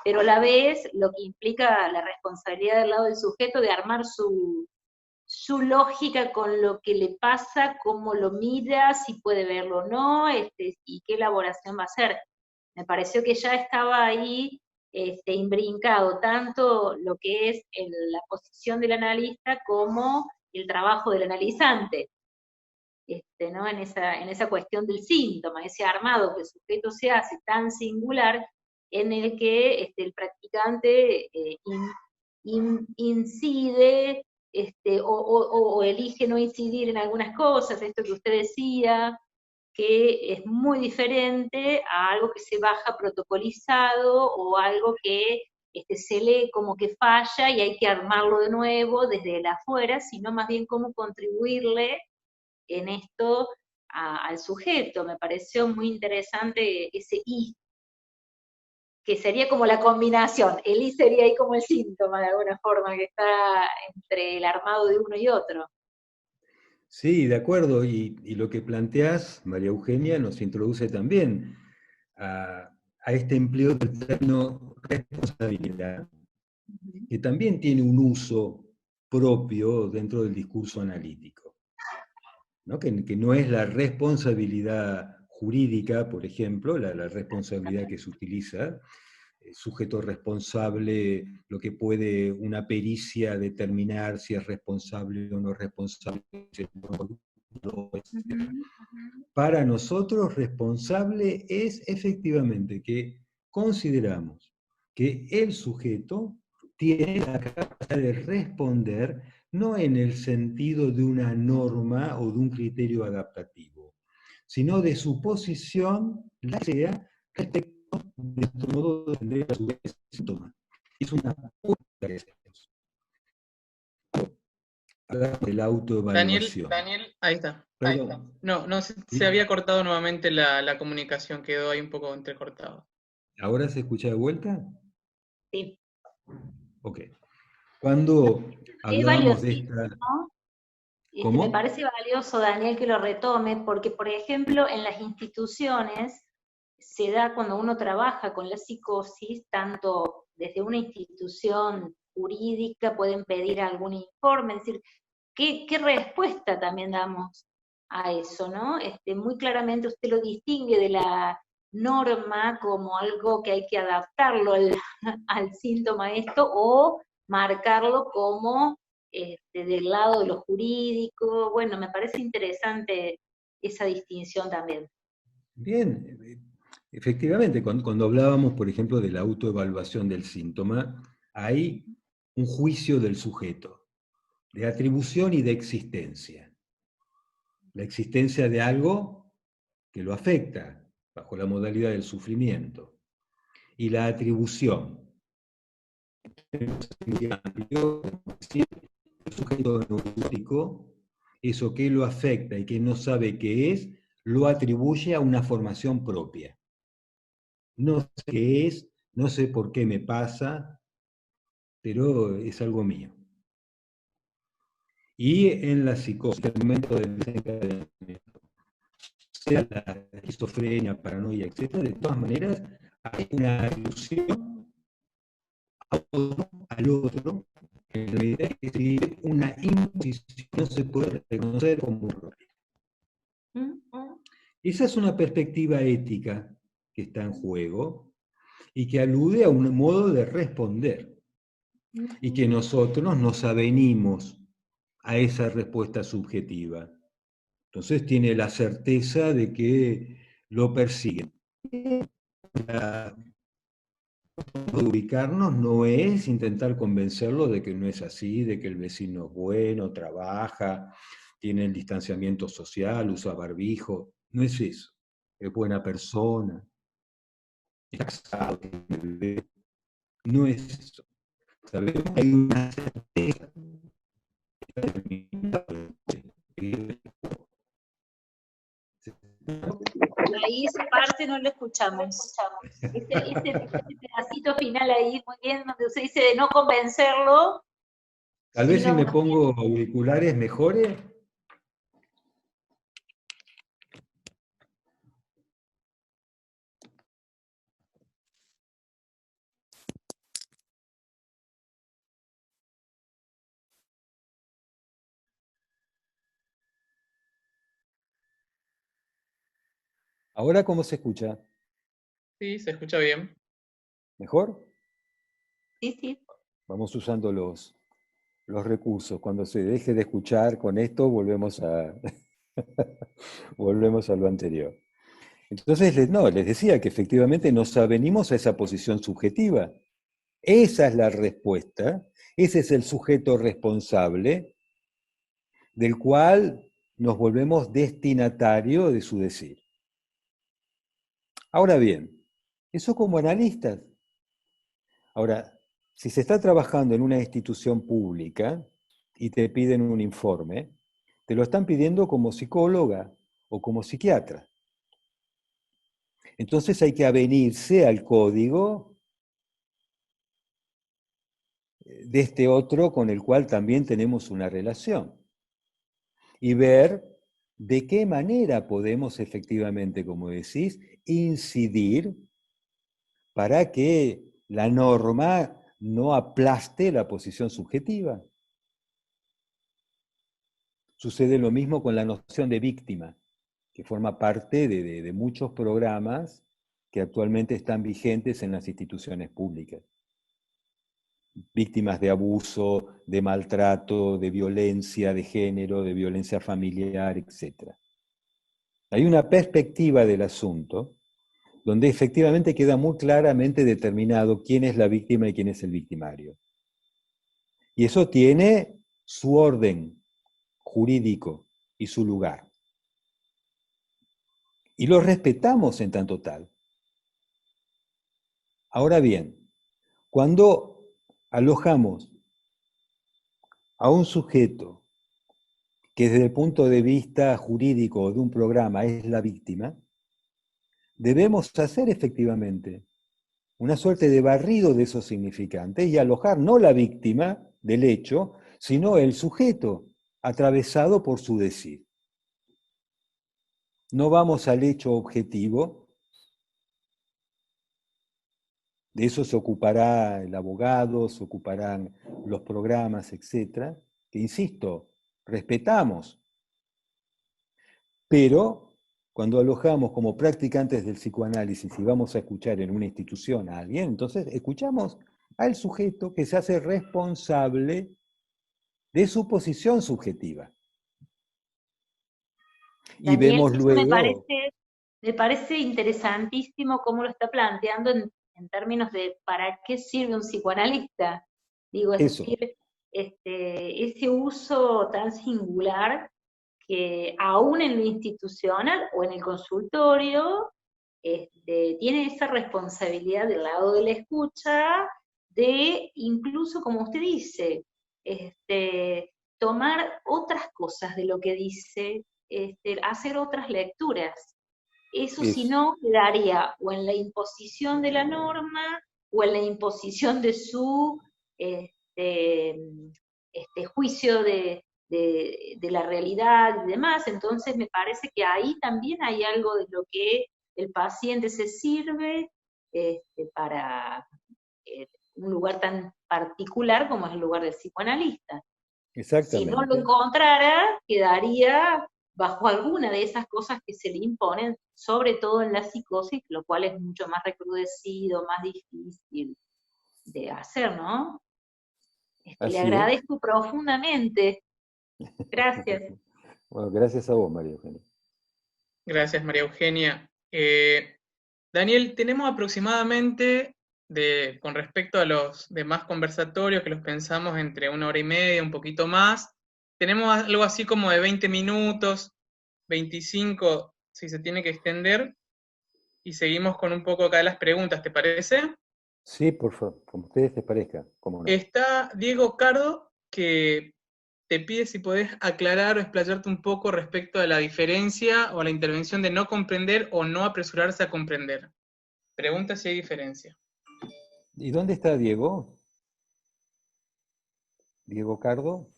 pero a la vez lo que implica la responsabilidad del lado del sujeto de armar su lógica con lo que le pasa, cómo lo mira, si puede verlo o no, y qué elaboración va a hacer. Me pareció que ya estaba ahí imbrincado tanto lo que es la posición del analista como el trabajo del analizante, ¿no? En esa cuestión del síntoma, ese armado que el sujeto se hace tan singular en el que el practicante incide o elige no incidir en algunas cosas, esto que usted decía, que es muy diferente a algo que se baja protocolizado o algo que se lee como que falla y hay que armarlo de nuevo desde el afuera, sino más bien cómo contribuirle en esto al sujeto. Me pareció muy interesante ese I, que sería como la combinación. El I sería ahí como el síntoma de alguna forma, que está entre el armado de uno y otro. Sí, de acuerdo. Y lo que planteás, María Eugenia, nos introduce también a este empleo del término responsabilidad, que también tiene un uso propio dentro del discurso analítico, ¿no? Que no es la responsabilidad jurídica, por ejemplo, la responsabilidad que se utiliza, sujeto responsable, lo que puede una pericia determinar si es responsable o no responsable. Para nosotros, responsable es efectivamente que consideramos que el sujeto tiene la capacidad de responder no en el sentido de una norma o de un criterio adaptativo, sino de su posición, la que sea, respecto de nuestro modo de entender a su vez el síntoma. Es una puerta que hacemos. Hablamos de la autoevaluación. Daniel, ahí está. Perdón. No, se había cortado nuevamente la comunicación, quedó ahí un poco entrecortado. ¿Ahora se escucha de vuelta? Sí. Ok. Cuando Es hablábamos de valiosísimo, esta... ¿no? ¿Cómo? Me parece valioso, Daniel, que lo retome, porque, por ejemplo, en las instituciones se da cuando uno trabaja con la psicosis, tanto desde una institución jurídica pueden pedir algún informe, es decir, ¿qué respuesta también damos a eso, ¿no? Muy claramente usted lo distingue de la norma como algo que hay que adaptarlo al síntoma esto, o marcarlo como del lado de lo jurídico. Bueno, me parece interesante esa distinción también. Bien, efectivamente, cuando hablábamos, por ejemplo, de la autoevaluación del síntoma, hay un juicio del sujeto, de atribución y de existencia. La existencia de algo que lo afecta, bajo la modalidad del sufrimiento, y la atribución. El sujeto neurótico, eso que lo afecta y que no sabe qué es, lo atribuye a una formación propia. No sé qué es, no sé por qué me pasa, pero es algo mío. Y en la psicosis, el momento del desencadenamiento, sea la esquizofrenia, paranoia, etc., de todas maneras, hay una alusión al otro, en la medida que se vive una imposición, no se puede reconocer como propia. Esa es una perspectiva ética que está en juego y que alude a un modo de responder, y que nosotros nos avenimos a esa respuesta subjetiva. Entonces tiene la certeza de que lo persiguen. Para ubicarnos no es intentar convencerlo de que no es así, de que el vecino es bueno, trabaja, tiene el distanciamiento social, usa barbijo. No es eso. Es buena persona, está casado, tiene un bebé. No es eso. Sabemos que hay una certeza. Ahí esa parte no lo escuchamos. Ese pedacito final ahí, muy bien, donde usted dice de no convencerlo. Tal vez si sino me pongo auriculares mejore. ¿Ahora cómo se escucha? Sí, se escucha bien. ¿Mejor? Sí, sí. Vamos usando los recursos. Cuando se deje de escuchar con esto, volvemos volvemos a lo anterior. Entonces, les decía que efectivamente nos avenimos a esa posición subjetiva. Esa es la respuesta, ese es el sujeto responsable del cual nos volvemos destinatario de su decir. Ahora bien, eso como analistas. Ahora, Si se está trabajando en una institución pública y te piden un informe, te lo están pidiendo como psicóloga o como psiquiatra. Entonces hay que avenirse al código de este otro con el cual también tenemos una relación y ver de qué manera podemos efectivamente, como decís, incidir para que la norma no aplaste la posición subjetiva. Sucede lo mismo con la noción de víctima, que forma parte de muchos programas que actualmente están vigentes en las instituciones públicas. Víctimas de abuso, de maltrato, de violencia de género, de violencia familiar, etc. Hay una perspectiva del asunto donde efectivamente queda muy claramente determinado quién es la víctima y quién es el victimario. Y eso tiene su orden jurídico y su lugar. Y lo respetamos en tanto tal. Ahora bien, cuando alojamos a un sujeto que desde el punto de vista jurídico de un programa es la víctima, debemos hacer efectivamente una suerte de barrido de esos significantes y alojar no la víctima del hecho, sino el sujeto atravesado por su decir. No vamos al hecho objetivo, de eso se ocupará el abogado, se ocuparán los programas, etcétera, que insisto, respetamos. Pero cuando alojamos como practicantes del psicoanálisis y vamos a escuchar en una institución a alguien, entonces escuchamos al sujeto que se hace responsable de su posición subjetiva. Y Daniel, vemos eso luego... me parece interesantísimo cómo lo está planteando en términos de para qué sirve un psicoanalista. Digo, es Eso. decir, ese uso tan singular que aún en lo institucional o en el consultorio tiene esa responsabilidad del lado de la escucha de incluso, como usted dice, tomar otras cosas de lo que dice, hacer otras lecturas. Eso si no quedaría o en la imposición de la norma o en la imposición de su juicio de la realidad y demás. Entonces me parece que ahí también hay algo de lo que el paciente se sirve para un lugar tan particular como es el lugar del psicoanalista. Si no lo encontrara, quedaría bajo alguna de esas cosas que se le imponen, sobre todo en la psicosis, lo cual es mucho más recrudecido, más difícil de hacer, ¿no? Le agradezco profundamente. Gracias. Bueno, gracias a vos, María Eugenia. Gracias, María Eugenia. Daniel, tenemos aproximadamente, con respecto a los demás conversatorios, que los pensamos entre 1 hora y media, un poquito más, tenemos algo así como de 20 minutos, 25 si se tiene que extender, y seguimos con un poco acá de las preguntas, ¿te parece? Sí, por favor, como a ustedes les parezca. ¿Cómo no? Está Diego Cardo, que te pide si podés aclarar o explayarte un poco respecto a la diferencia o a la intervención de no comprender o no apresurarse a comprender. Pregunta si hay diferencia. ¿Y dónde está Diego? ¿Diego Cardo?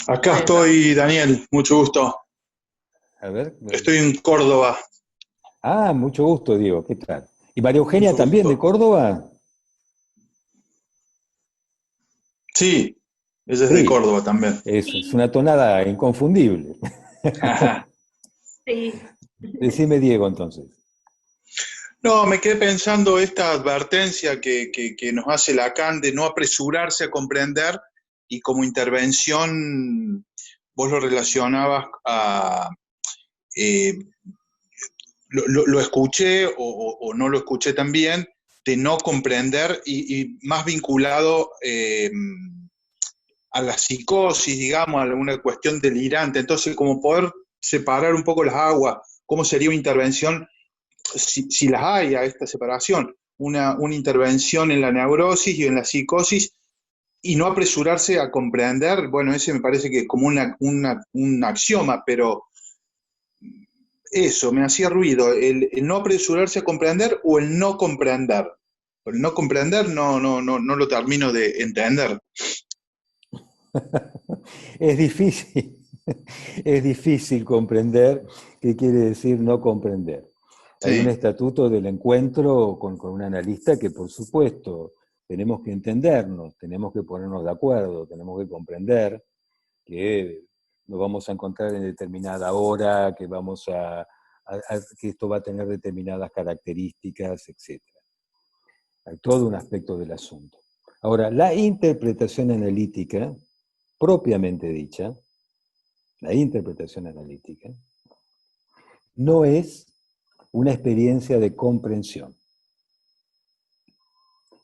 Acá estoy, Daniel, mucho gusto. A ver. Estoy en Córdoba. Ah, mucho gusto, Diego, ¿qué tal? ¿Y María Eugenia también de Córdoba? Sí, ella es de Córdoba también. Es una tonada inconfundible. Sí. Decime, Diego, entonces. No, me quedé pensando esta advertencia que nos hace Lacan de no apresurarse a comprender, y como intervención vos lo relacionabas a... lo escuché o no lo escuché también, de no comprender y más vinculado a la psicosis, digamos, a alguna cuestión delirante. Entonces, como poder separar un poco las aguas, ¿cómo sería una intervención, si las hay, a esta separación? una intervención en la neurosis y en la psicosis y no apresurarse a comprender, bueno, ese me parece que es como un axioma, pero eso me hacía ruido, el no apresurarse a comprender o el no comprender. El no comprender no lo termino de entender. Es difícil, es difícil comprender qué quiere decir no comprender. Hay un Sí, estatuto del encuentro con un analista que, por supuesto, tenemos que entendernos, tenemos que ponernos de acuerdo, tenemos que comprender que nos vamos a encontrar en determinada hora, que que esto va a tener determinadas características, etc. Hay todo un aspecto del asunto. Ahora, la interpretación analítica, propiamente dicha, la interpretación analítica, no es una experiencia de comprensión,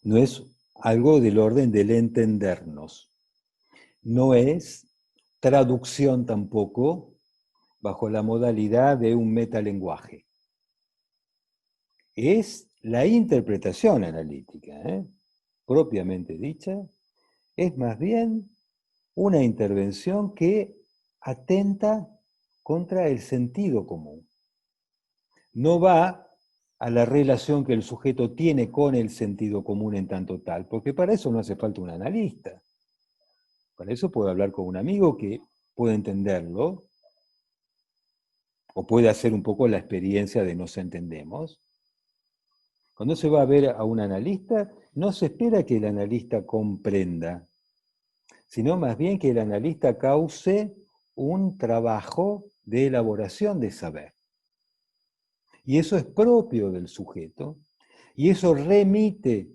no es algo del orden del entendernos, no es traducción tampoco bajo la modalidad de un metalenguaje. Es la interpretación analítica, propiamente dicha, es más bien una intervención que atenta contra el sentido común. No va a la relación que el sujeto tiene con el sentido común en tanto tal, porque para eso no hace falta un analista. Para eso puede hablar con un amigo que puede entenderlo, o puede hacer un poco la experiencia de nos entendemos. Cuando se va a ver a un analista, no se espera que el analista comprenda, sino más bien que el analista cause un trabajo de elaboración de saber. Y eso es propio del sujeto, y eso remite,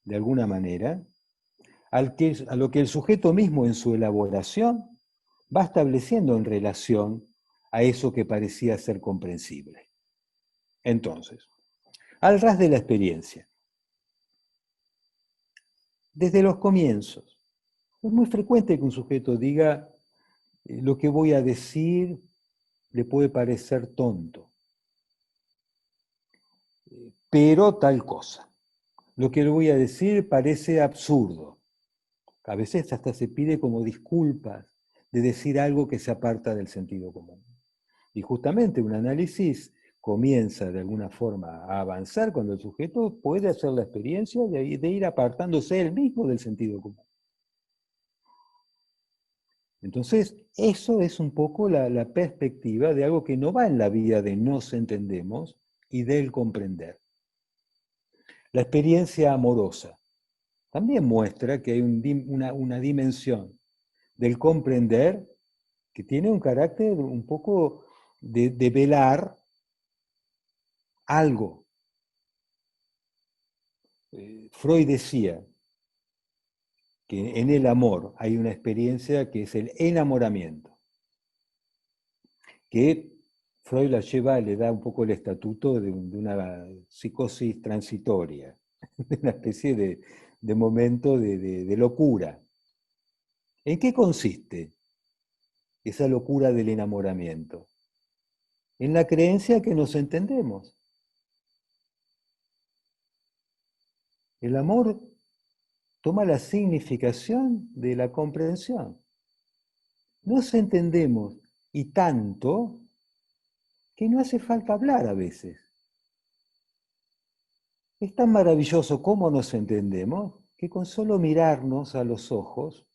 de alguna manera, a lo que el sujeto mismo en su elaboración va estableciendo en relación a eso que parecía ser comprensible. Entonces, al ras de la experiencia, desde los comienzos, es muy frecuente que un sujeto diga, lo que voy a decir le puede parecer tonto, pero tal cosa. Lo que le voy a decir parece absurdo. A veces hasta se pide como disculpas de decir algo que se aparta del sentido común. Y justamente un análisis comienza de alguna forma a avanzar cuando el sujeto puede hacer la experiencia de ir apartándose él mismo del sentido común. Entonces, eso es un poco la perspectiva de algo que no va en la vía de nos entendemos y del comprender. La experiencia amorosa también muestra que hay una dimensión del comprender que tiene un carácter un poco de velar algo. Freud decía que en el amor hay una experiencia que es el enamoramiento, que Freud le da un poco el estatuto de una psicosis transitoria, de una especie de momento de locura. ¿En qué consiste esa locura del enamoramiento? En la creencia que nos entendemos. El amor toma la significación de la comprensión. Nos entendemos y tanto que no hace falta hablar a veces. Es tan maravilloso cómo nos entendemos que con solo mirarnos a los ojos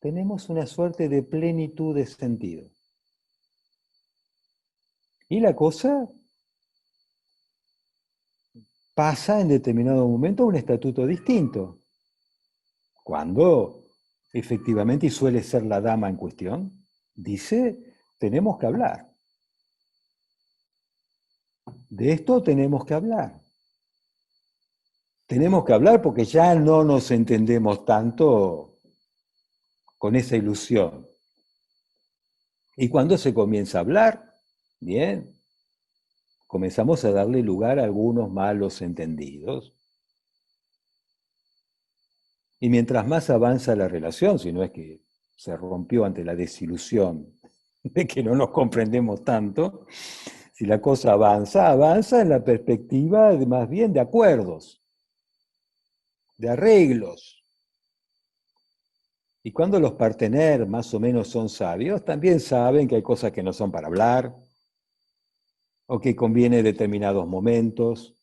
tenemos una suerte de plenitud de sentido. Y la cosa pasa en determinado momento a un estatuto distinto. Cuando efectivamente, y suele ser la dama en cuestión, dice, tenemos que hablar. De esto tenemos que hablar. Tenemos que hablar porque ya no nos entendemos tanto con esa ilusión. Y cuando se comienza a hablar, bien, comenzamos a darle lugar a algunos malos entendidos. Y mientras más avanza la relación, si no es que se rompió ante la desilusión de que no nos comprendemos tanto, Si la cosa avanza, avanza en la perspectiva más bien de acuerdos, de arreglos. Y cuando los partener más o menos son sabios, también saben que hay cosas que no son para hablar, o que conviene determinados momentos,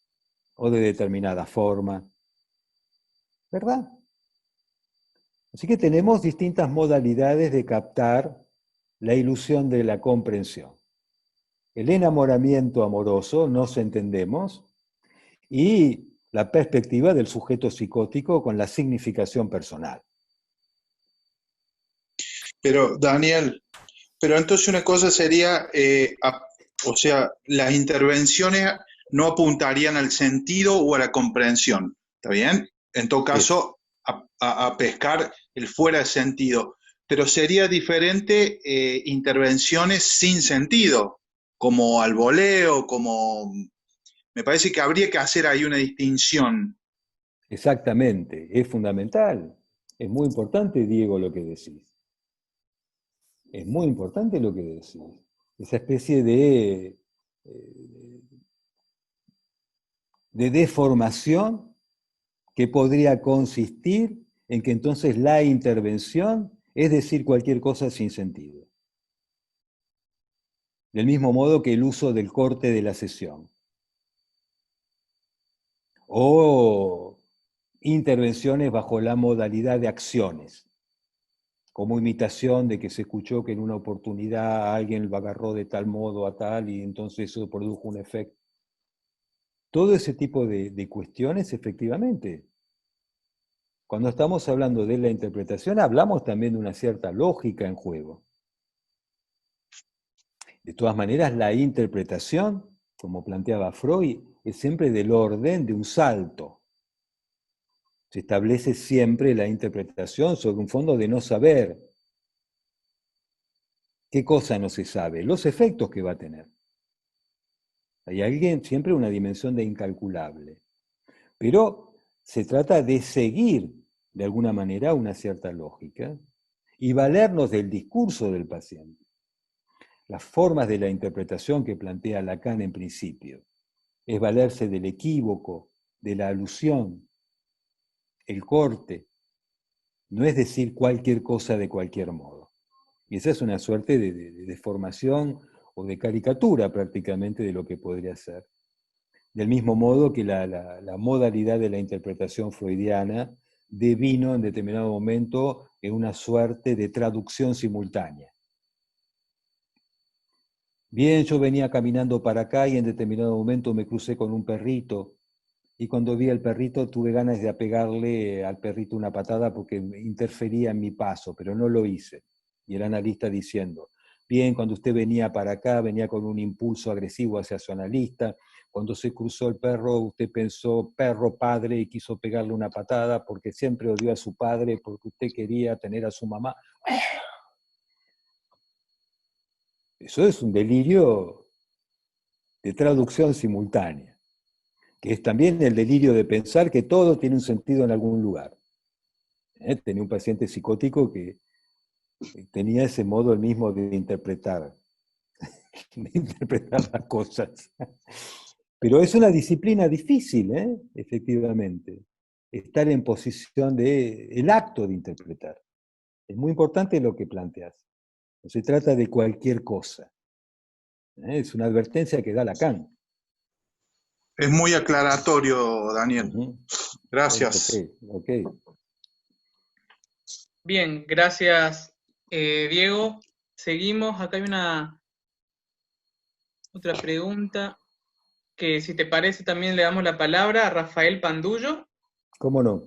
o de determinada forma. ¿Verdad? Así que tenemos distintas modalidades de captar la ilusión de la comprensión. El enamoramiento amoroso, nos entendemos, y la perspectiva del sujeto psicótico con la significación personal. Pero, Daniel, pero entonces una cosa sería, o sea, las intervenciones no apuntarían al sentido o a la comprensión, ¿está bien? En todo caso, a pescar el fuera de sentido. Pero sería diferente intervenciones sin sentido, como al voleo, como... Me parece que habría que hacer ahí una distinción. Exactamente, es fundamental. Es muy importante, Diego, lo que decís. Es muy importante lo que decís. Esa especie de deformación que podría consistir en que entonces la intervención es decir cualquier cosa sin sentido. Del mismo modo que el uso del corte de la sesión. O intervenciones bajo la modalidad de acciones, como imitación de que se escuchó que en una oportunidad alguien lo agarró de tal modo a tal y entonces eso produjo un efecto. Todo ese tipo de cuestiones, efectivamente. Cuando estamos hablando de la interpretación, hablamos también de una cierta lógica en juego. De todas maneras, la interpretación, como planteaba Freud, es siempre del orden de un salto. Se establece siempre la interpretación sobre un fondo de no saber. ¿Qué cosa no se sabe? Los efectos que va a tener. Hay alguien, siempre una dimensión de incalculable. Pero se trata de seguir, de alguna manera, una cierta lógica y valernos del discurso del paciente. Las formas de la interpretación que plantea Lacan en principio es valerse del equívoco, de la alusión, el corte, no es decir cualquier cosa de cualquier modo. Y esa es una suerte de formación o de caricatura prácticamente de lo que podría ser. Del mismo modo que la modalidad de la interpretación freudiana devino en determinado momento en una suerte de traducción simultánea. Bien, yo venía caminando para acá y en determinado momento me crucé con un perrito y cuando vi al perrito tuve ganas de apegarle al perrito una patada porque interfería en mi paso, pero no lo hice. Y el analista diciendo, bien, cuando usted venía para acá, venía con un impulso agresivo hacia su analista, cuando se cruzó el perro, usted pensó perro padre y quiso pegarle una patada porque siempre odió a su padre, porque usted quería tener a su mamá. Eso es un delirio de traducción simultánea, que es también el delirio de pensar que todo tiene un sentido en algún lugar. Tenía un paciente psicótico que tenía ese modo el mismo de interpretar las cosas. Pero es una disciplina difícil, efectivamente, estar en posición de el acto de interpretar. Es muy importante lo que planteas. No se trata de cualquier cosa. Es una advertencia que da Lacan. Es muy aclaratorio, Daniel. Gracias. Okay. Bien, gracias, Diego. Seguimos. Acá hay otra pregunta que, si te parece, también le damos la palabra a Rafael Pandullo. ¿Cómo no?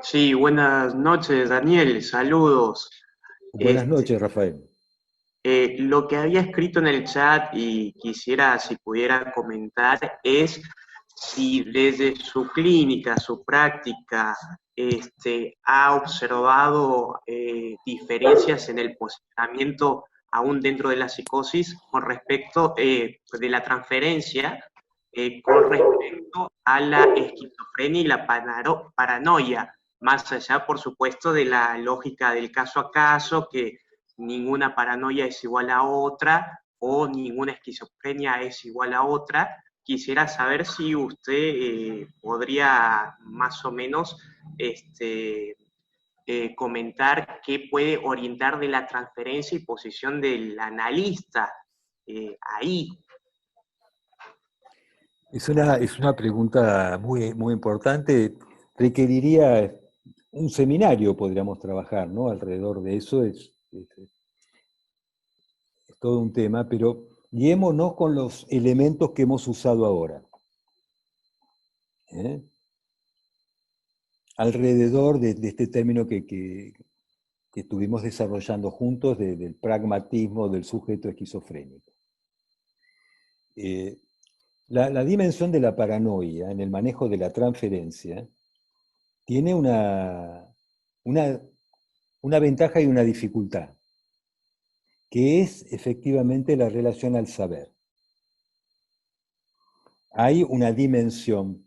Sí, buenas noches, Daniel, saludos. Buenas noches, Rafael. Lo que había escrito en el chat y quisiera, si pudiera comentar, es si desde su clínica, su práctica, ha observado diferencias en el posicionamiento aún dentro de la psicosis con respecto de la transferencia, con respecto a la esquizofrenia y la paranoia, más allá, por supuesto, de la lógica del caso a caso, que ninguna paranoia es igual a otra, o ninguna esquizofrenia es igual a otra. Quisiera saber si usted podría más o menos comentar qué puede orientar de la transferencia y posición del analista ahí. Es una pregunta muy, muy importante. Requeriría un seminario, podríamos trabajar, ¿no? Alrededor de eso es todo un tema, pero guiémonos con los elementos que hemos usado ahora. Alrededor de este término que estuvimos desarrollando juntos del pragmatismo del sujeto esquizofrénico. La dimensión de la paranoia en el manejo de la transferencia tiene una ventaja y una dificultad, que es efectivamente la relación al saber. Hay una dimensión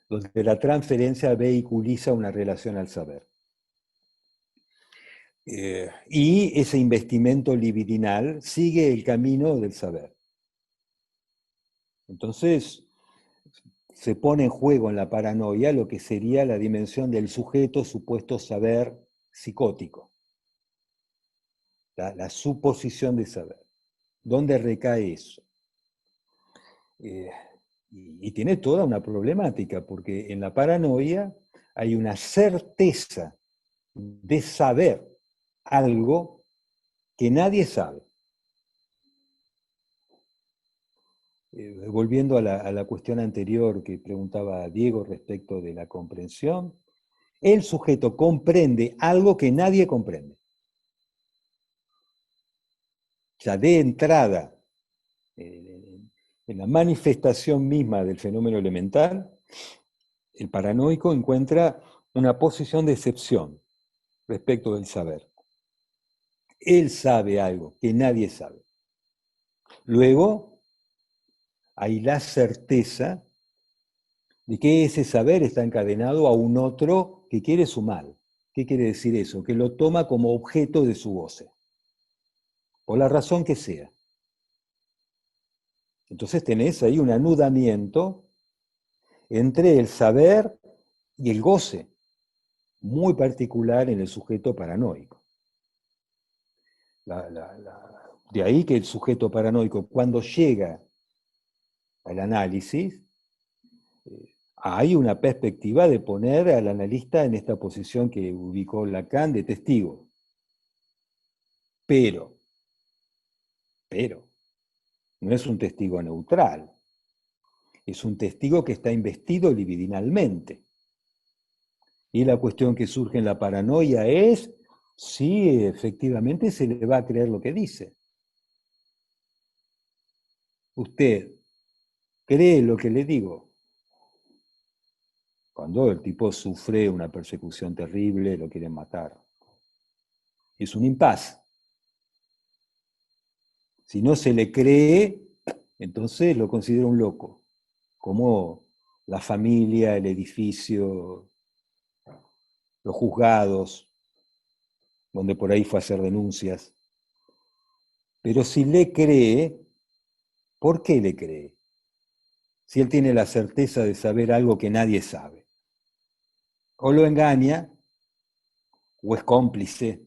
donde la transferencia vehiculiza una relación al saber. Y ese investimento libidinal sigue el camino del saber. Entonces, se pone en juego en la paranoia lo que sería la dimensión del sujeto supuesto saber psicótico. La suposición de saber. ¿Dónde recae eso? Y tiene toda una problemática, porque en la paranoia hay una certeza de saber algo que nadie sabe. Volviendo a la cuestión anterior que preguntaba Diego respecto de la comprensión, el sujeto comprende algo que nadie comprende. O sea, de entrada, en la manifestación misma del fenómeno elemental, el paranoico encuentra una posición de excepción respecto del saber. Él sabe algo que nadie sabe. Luego, hay la certeza de que ese saber está encadenado a un otro que quiere su mal. ¿Qué quiere decir eso? Que lo toma como objeto de su goce, por la razón que sea. Entonces tenés ahí un anudamiento entre el saber y el goce, muy particular en el sujeto paranoico. De ahí que el sujeto paranoico, cuando llega al análisis, hay una perspectiva de poner al analista en esta posición que ubicó Lacan de testigo. Pero, no es un testigo neutral, es un testigo que está investido libidinalmente. Y la cuestión que surge en la paranoia es si efectivamente se le va a creer lo que dice. ¿Usted cree lo que le digo? Cuando el tipo sufre una persecución terrible, lo quieren matar. Es un impasse. Si no se le cree, entonces lo considera un loco, como la familia, el edificio, los juzgados, donde por ahí fue a hacer denuncias. Pero si le cree, ¿por qué le cree? Si él tiene la certeza de saber algo que nadie sabe. O lo engaña, o es cómplice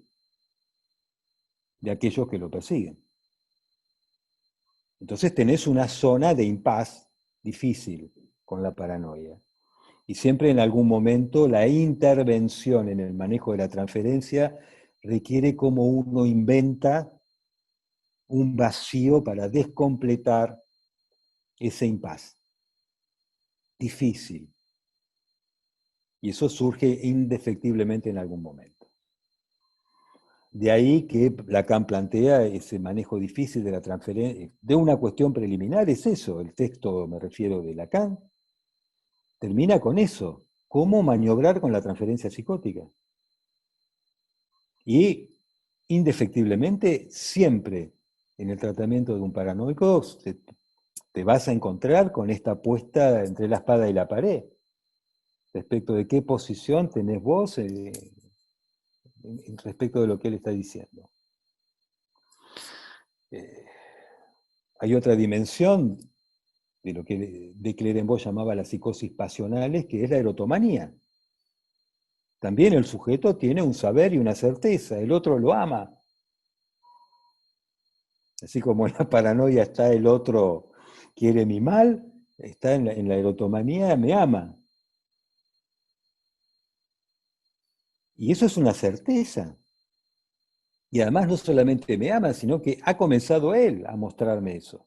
de aquellos que lo persiguen. Entonces tenés una zona de impas difícil con la paranoia. Y siempre en algún momento la intervención en el manejo de la transferencia requiere como uno inventa un vacío para descompletar ese impas. Difícil. Y eso surge indefectiblemente en algún momento. De ahí que Lacan plantea ese manejo difícil de la transferencia, de una cuestión preliminar, es eso, el texto, me refiero, de Lacan, termina con eso, cómo maniobrar con la transferencia psicótica. Y indefectiblemente, siempre en el tratamiento de un paranoico te vas a encontrar con esta puesta entre la espada y la pared, respecto de qué posición tenés vos respecto de lo que él está diciendo. Hay otra dimensión de lo que de Clerenbosch llamaba las psicosis pasionales, que es la erotomanía. También el sujeto tiene un saber y una certeza, el otro lo ama. Así como en la paranoia está el otro quiere mi mal, está en la erotomanía me ama. Y eso es una certeza. Y además no solamente me ama, sino que ha comenzado él a mostrarme eso.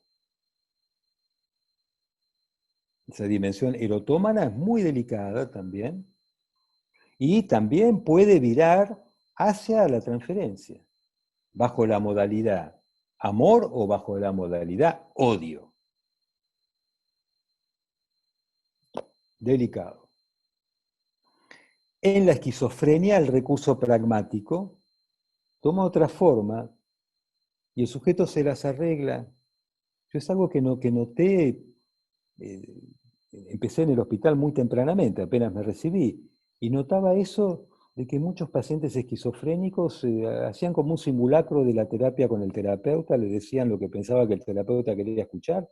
Esa dimensión erotómana es muy delicada también. Y también puede virar hacia la transferencia, bajo la modalidad amor o bajo la modalidad odio. Delicado. En la esquizofrenia el recurso pragmático toma otra forma y el sujeto se las arregla. Yo es algo que noté, empecé en el hospital muy tempranamente, apenas me recibí, y notaba eso de que muchos pacientes esquizofrénicos hacían como un simulacro de la terapia con el terapeuta, le decían lo que pensaba que el terapeuta quería escuchar,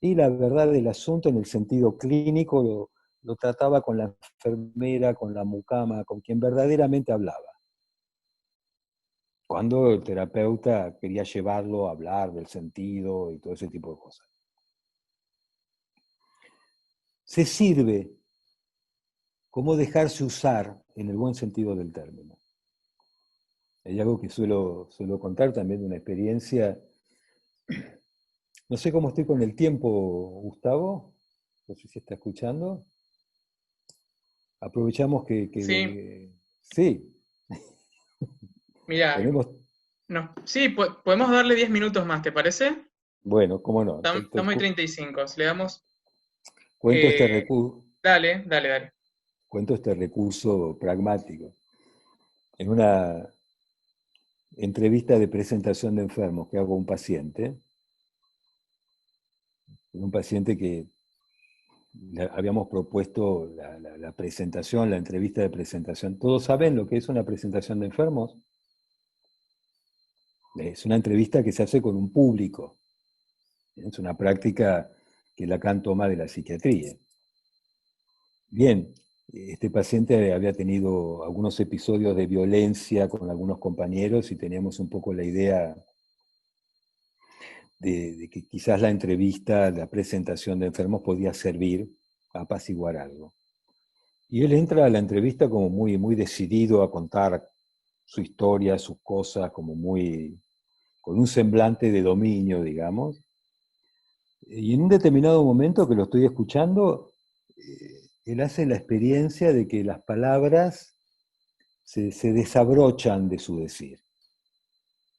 y la verdad del asunto en el sentido clínico lo trataba con la enfermera, con la mucama, con quien verdaderamente hablaba. Cuando el terapeuta quería llevarlo a hablar del sentido y todo ese tipo de cosas. Se sirve cómo dejarse usar en el buen sentido del término. Hay algo que suelo contar también de una experiencia. No sé cómo estoy con el tiempo, Gustavo. No sé si está escuchando. Aprovechamos Sí, sí. mira, Tenemos. no, sí, podemos darle 10 minutos más, ¿te parece? Bueno, cómo no. Estamos en 35, le damos... Cuento este recurso. Dale, dale, dale. Cuento este recurso pragmático. En una entrevista de presentación de enfermos que hago a un paciente que le habíamos propuesto la presentación, la entrevista de presentación. ¿Todos saben lo que es una presentación de enfermos? Es una entrevista que se hace con un público. Es una práctica que Lacan toma de la psiquiatría. Bien, este paciente había tenido algunos episodios de violencia con algunos compañeros y teníamos un poco la idea de que quizás la entrevista, la presentación de enfermos podía servir a apaciguar algo. Y él entra a la entrevista como muy, muy decidido a contar su historia, sus cosas, como con un semblante de dominio, digamos. Y en un determinado momento que lo estoy escuchando, él hace la experiencia de que las palabras se desabrochan de su decir.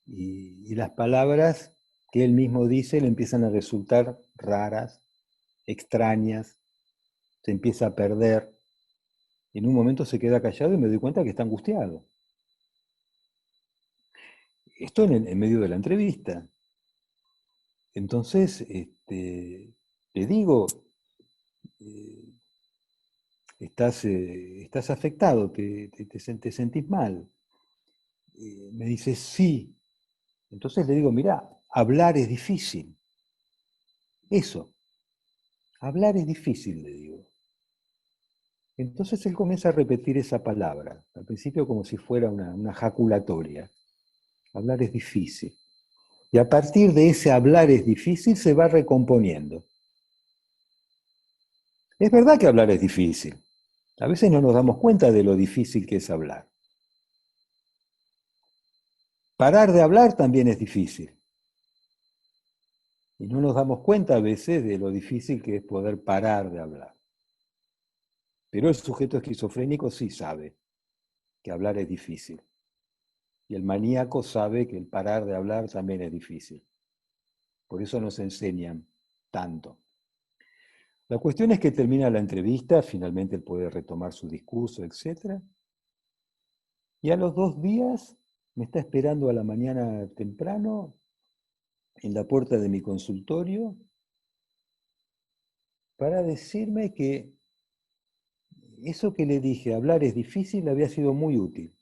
Y las palabras que él mismo dice le empiezan a resultar raras, extrañas, se empieza a perder. En un momento se queda callado y me doy cuenta que está angustiado. Esto en medio de la entrevista. Entonces, le digo, estás afectado, te sentís mal. Me dice, sí. Entonces le digo, mirá, hablar es difícil. Eso, hablar es difícil, le digo. Entonces él comienza a repetir esa palabra, al principio como si fuera una jaculatoria. Hablar es difícil. Y a partir de ese hablar es difícil se va recomponiendo. Es verdad que hablar es difícil. A veces no nos damos cuenta de lo difícil que es hablar. Parar de hablar también es difícil. Y no nos damos cuenta a veces de lo difícil que es poder parar de hablar. Pero el sujeto esquizofrénico sí sabe que hablar es difícil. Y el maníaco sabe que el parar de hablar también es difícil. Por eso nos enseñan tanto. La cuestión es que termina la entrevista, finalmente él puede retomar su discurso, etc. Y a los 2 días me está esperando a la mañana temprano en la puerta de mi consultorio para decirme que eso que le dije, hablar es difícil, había sido muy útil.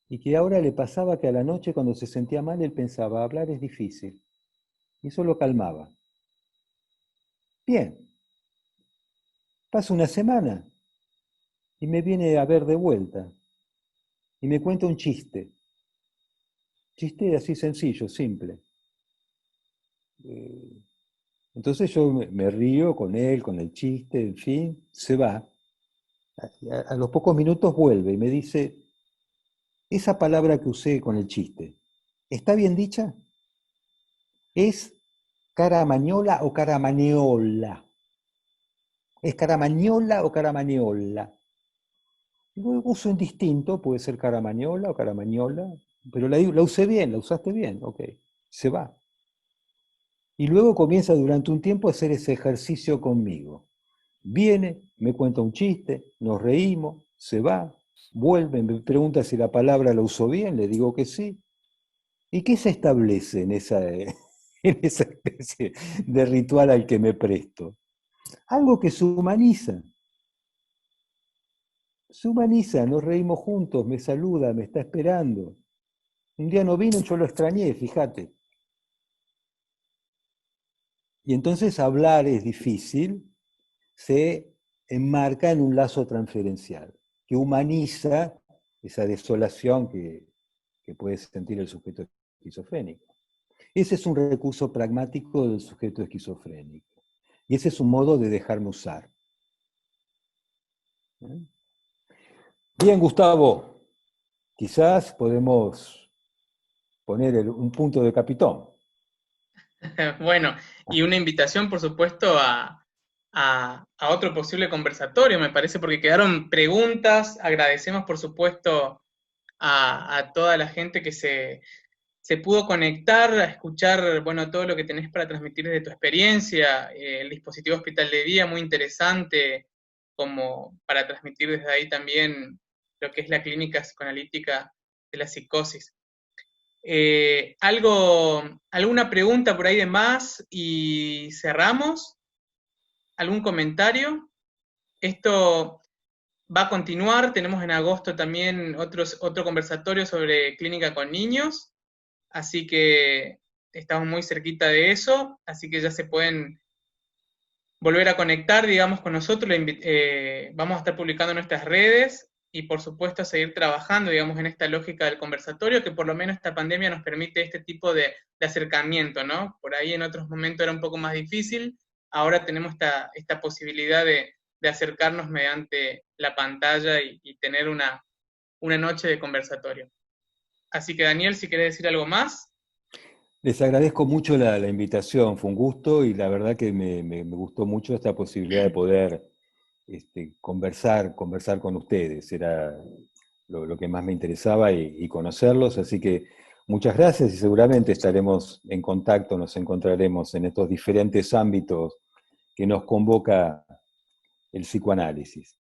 y que ahora le pasaba que a la noche cuando se sentía mal él pensaba, hablar es difícil, y eso lo calmaba. Bien, pasa una semana y me viene a ver de vuelta y me cuenta un chiste así sencillo, simple. Entonces yo me río con él, con el chiste, en fin, se va. A los pocos minutos vuelve y me dice, esa palabra que usé con el chiste, ¿está bien dicha? ¿Es caramañola o caramaneola? ¿Es caramañola o caramaneola? Uso indistinto, puede ser caramañola o caramañola, pero la usé bien, la usaste bien, ok, se va. Y luego comienza durante un tiempo a hacer ese ejercicio conmigo. Viene, me cuenta un chiste, nos reímos, se va, vuelve, me pregunta si la palabra la usó bien, le digo que sí. ¿Y qué se establece en esa especie de ritual al que me presto? Algo que se humaniza. Se humaniza, nos reímos juntos, me saluda, me está esperando. Un día no vino y yo lo extrañé, fíjate. Y entonces hablar es difícil, se enmarca en un lazo transferencial, que humaniza esa desolación que puede sentir el sujeto esquizofrénico. Ese es un recurso pragmático del sujeto esquizofrénico. Y ese es un modo de dejarme usar. Bien, Gustavo, quizás podemos poner un punto de capitón. Bueno, y una invitación, por supuesto, a otro posible conversatorio, me parece, porque quedaron preguntas. Agradecemos, por supuesto, a toda la gente que se pudo conectar, a escuchar, bueno, todo lo que tenés para transmitir desde tu experiencia, el dispositivo hospital de día, muy interesante, como para transmitir desde ahí también lo que es la clínica psicoanalítica de la psicosis. ¿Alguna pregunta por ahí de más y cerramos? ¿Algún comentario? Esto va a continuar, tenemos en agosto también otro conversatorio sobre clínica con niños, así que estamos muy cerquita de eso, así que ya se pueden volver a conectar, digamos, con nosotros. Vamos a estar publicando en nuestras redes y, por supuesto, a seguir trabajando, digamos, en esta lógica del conversatorio, que por lo menos esta pandemia nos permite este tipo de acercamiento, ¿no? Por ahí en otros momentos era un poco más difícil, ahora tenemos esta posibilidad de acercarnos mediante la pantalla y tener una noche de conversatorio. Así que, Daniel, si querés decir algo más. Les agradezco mucho la invitación, fue un gusto y la verdad que me gustó mucho esta posibilidad de poder conversar con ustedes. Era lo que más me interesaba y conocerlos, así que muchas gracias y seguramente estaremos en contacto, nos encontraremos en estos diferentes ámbitos que nos convoca el psicoanálisis.